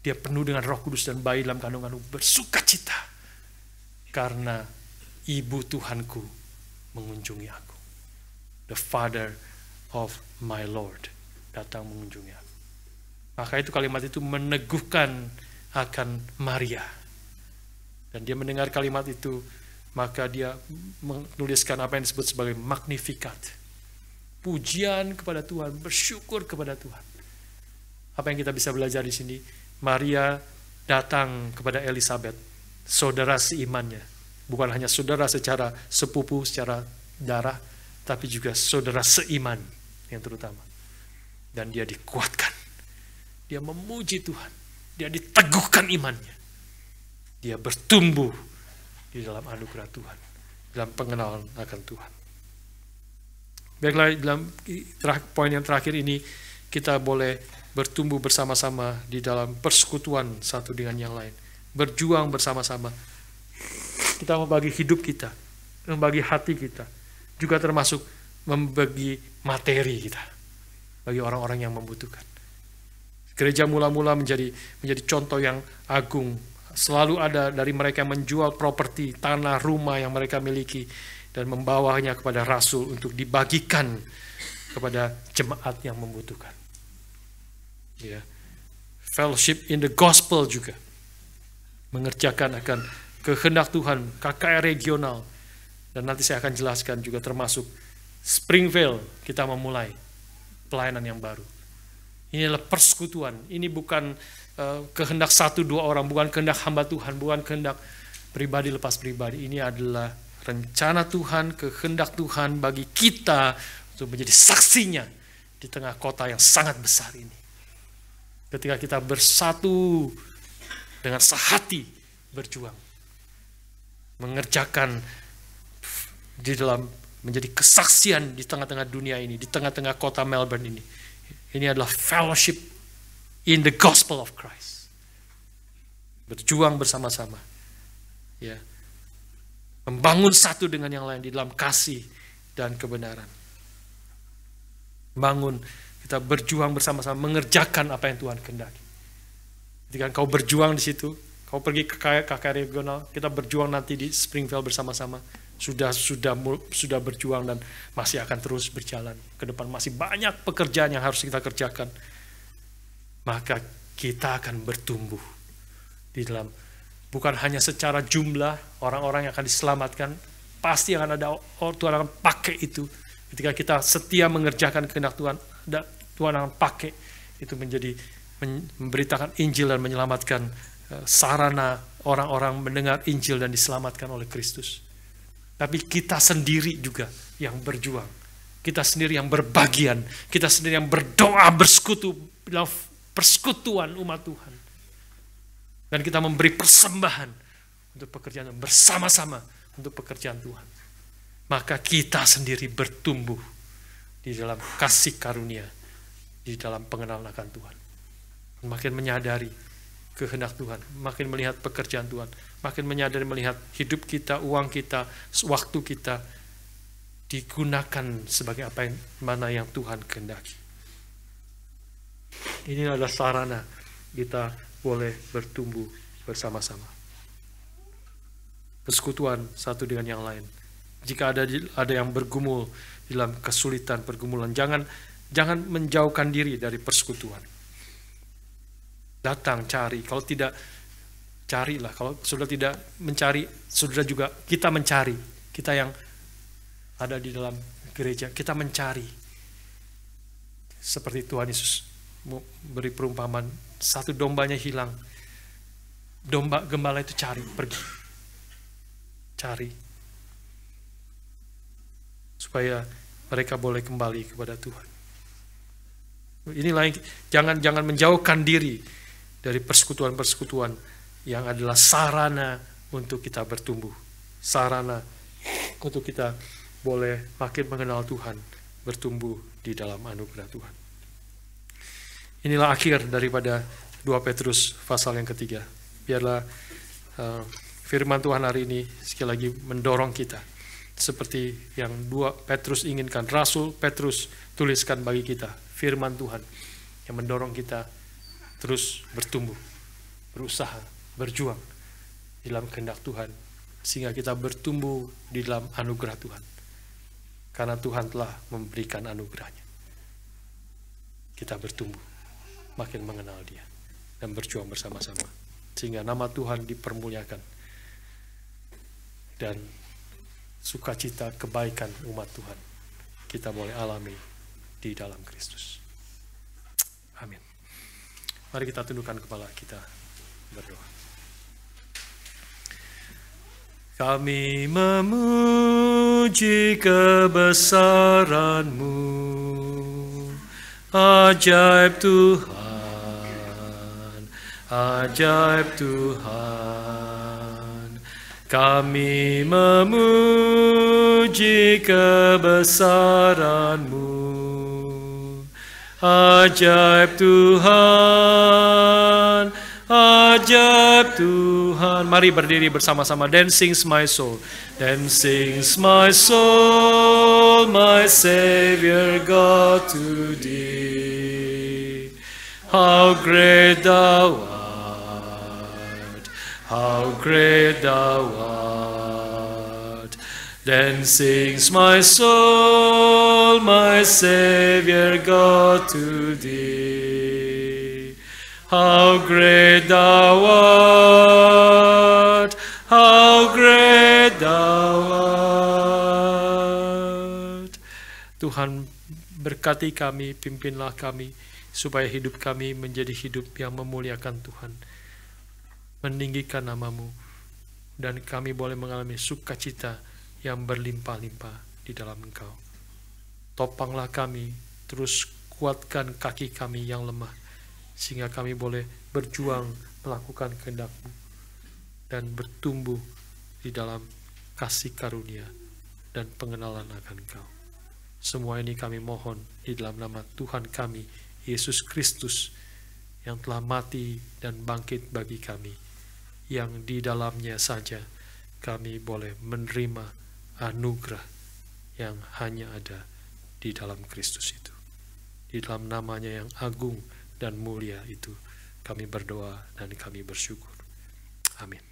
dia penuh dengan Roh Kudus, dan bayi dalam kandunganku bersukacita karena ibu Tuhanku mengunjungi aku. The father of my Lord datang mengunjungi aku. Maka itu kalimat itu meneguhkan akan Maria. Dan dia mendengar kalimat itu, maka dia menuliskan apa yang disebut sebagai Magnificat. Pujian kepada Tuhan, bersyukur kepada Tuhan. Apa yang kita bisa belajar di sini? Maria datang kepada Elizabeth, saudara seimannya. Bukan hanya saudara secara sepupu, secara darah, tapi juga saudara seiman yang terutama. Dan dia dikuatkan. Dia memuji Tuhan. Dia diteguhkan imannya. Dia bertumbuh di dalam anugerah Tuhan, dalam pengenalan akan Tuhan. Baiklah, dalam poin yang terakhir ini, kita boleh bertumbuh bersama-sama di dalam persekutuan satu dengan yang lain. Berjuang bersama-sama. Kita membagi hidup kita, membagi hati kita, juga termasuk membagi materi kita. bagi orang-orang yang membutuhkan. Gereja mula-mula menjadi contoh yang agung. Selalu ada dari mereka yang menjual properti, tanah, rumah yang mereka miliki dan membawanya kepada rasul untuk dibagikan kepada jemaat yang membutuhkan. Ya. Fellowship in the gospel juga mengerjakan akan kehendak Tuhan, KKR regional, dan nanti saya akan jelaskan juga termasuk Springvale kita memulai pelayanan yang baru. Ini adalah persekutuan, ini bukan kehendak 1-2 orang, bukan kehendak hamba Tuhan, bukan kehendak pribadi lepas pribadi. Ini adalah rencana Tuhan, kehendak Tuhan bagi kita untuk menjadi saksinya di tengah kota yang sangat besar ini. Ketika kita bersatu dengan sehati berjuang, mengerjakan di dalam menjadi kesaksian di tengah-tengah dunia ini, di tengah-tengah kota Melbourne ini. Ini adalah fellowship in the gospel of Christ. Berjuang bersama-sama. Ya. Membangun satu dengan yang lain di dalam kasih dan kebenaran. Bangun, kita berjuang bersama-sama mengerjakan apa yang Tuhan kehendaki. Ketika kau berjuang di situ, kau pergi ke KKR regional, kita berjuang nanti di Springvale bersama-sama. Sudah berjuang dan masih akan terus berjalan ke depan. Masih banyak pekerjaan yang harus kita kerjakan. Maka kita akan bertumbuh di dalam, bukan hanya secara jumlah orang-orang yang akan diselamatkan, pasti akan ada Tuhan akan pakai itu. Ketika kita setia mengerjakan kehendak Tuhan, Tuhan akan pakai itu menjadi memberitakan Injil dan menyelamatkan sarana orang-orang mendengar Injil dan diselamatkan oleh Kristus. Tapi kita sendiri juga yang berjuang. Kita sendiri yang berbagian. Kita sendiri yang berdoa bersekutu dalam persekutuan umat Tuhan. Dan kita memberi persembahan untuk pekerjaan bersama-sama untuk pekerjaan Tuhan. Maka kita sendiri bertumbuh di dalam kasih karunia, di dalam pengenalan akan Tuhan. Makin menyadari kehendak Tuhan, makin melihat pekerjaan Tuhan, makin menyadari melihat hidup kita, uang kita, waktu kita digunakan sebagai apa yang mana yang Tuhan kehendaki. Ini adalah sarana kita boleh bertumbuh bersama-sama. Persekutuan satu dengan yang lain. Jika ada yang bergumul dalam kesulitan pergumulan, jangan menjauhkan diri dari persekutuan. Datang, cari. Kalau tidak, carilah. Kalau sudah tidak mencari, sudah juga kita mencari. Kita yang ada di dalam gereja, kita mencari. Seperti Tuhan Yesus beri perumpamaan, satu dombanya hilang. Domba gembala itu cari, pergi. Cari. Supaya mereka boleh kembali kepada Tuhan. Inilah yang, jangan menjauhkan diri dari persekutuan-persekutuan yang adalah sarana untuk kita bertumbuh. Sarana untuk kita boleh makin mengenal Tuhan, bertumbuh di dalam anugerah Tuhan. Inilah akhir daripada 2 Petrus pasal yang ketiga. Biarlah firman Tuhan hari ini sekali lagi mendorong kita. Seperti yang 2 Petrus inginkan, Rasul Petrus tuliskan bagi kita. Firman Tuhan yang mendorong kita terus bertumbuh, berusaha, berjuang di dalam kehendak Tuhan, sehingga kita bertumbuh di dalam anugerah Tuhan. Karena Tuhan telah memberikan anugerahnya. Kita bertumbuh, makin mengenal Dia, dan berjuang bersama-sama, sehingga nama Tuhan dipermuliakan, dan sukacita kebaikan umat Tuhan kita boleh alami di dalam Kristus. Amin. Mari kita tundukkan kepala kita berdoa. Kami memuji kebesaran-Mu, ajaib Tuhan, ajaib Tuhan. Kami memuji kebesaran-Mu, ajaib Tuhan, ajaib Tuhan. Mari berdiri bersama-sama. Then sings my soul, then sings my soul, my Savior God to Thee. how great thou art, how great thou art. Then sings my soul, my Savior God, to thee. How great thou art, how great thou art. Tuhan berkati kami, pimpinlah kami, supaya hidup kami menjadi hidup yang memuliakan Tuhan, meninggikan nama-Mu, dan kami boleh mengalami sukacita yang berlimpah-limpah di dalam Engkau. Topanglah kami, terus kuatkan kaki kami yang lemah, sehingga kami boleh berjuang melakukan kehendak-Mu dan bertumbuh di dalam kasih karunia dan pengenalan akan Engkau. Semua ini kami mohon di dalam nama Tuhan kami, Yesus Kristus, yang telah mati dan bangkit bagi kami, yang di dalamnya saja kami boleh menerima anugerah yang hanya ada di dalam Kristus itu. Di dalam namanya yang agung dan mulia itu kami berdoa dan kami bersyukur. Amin.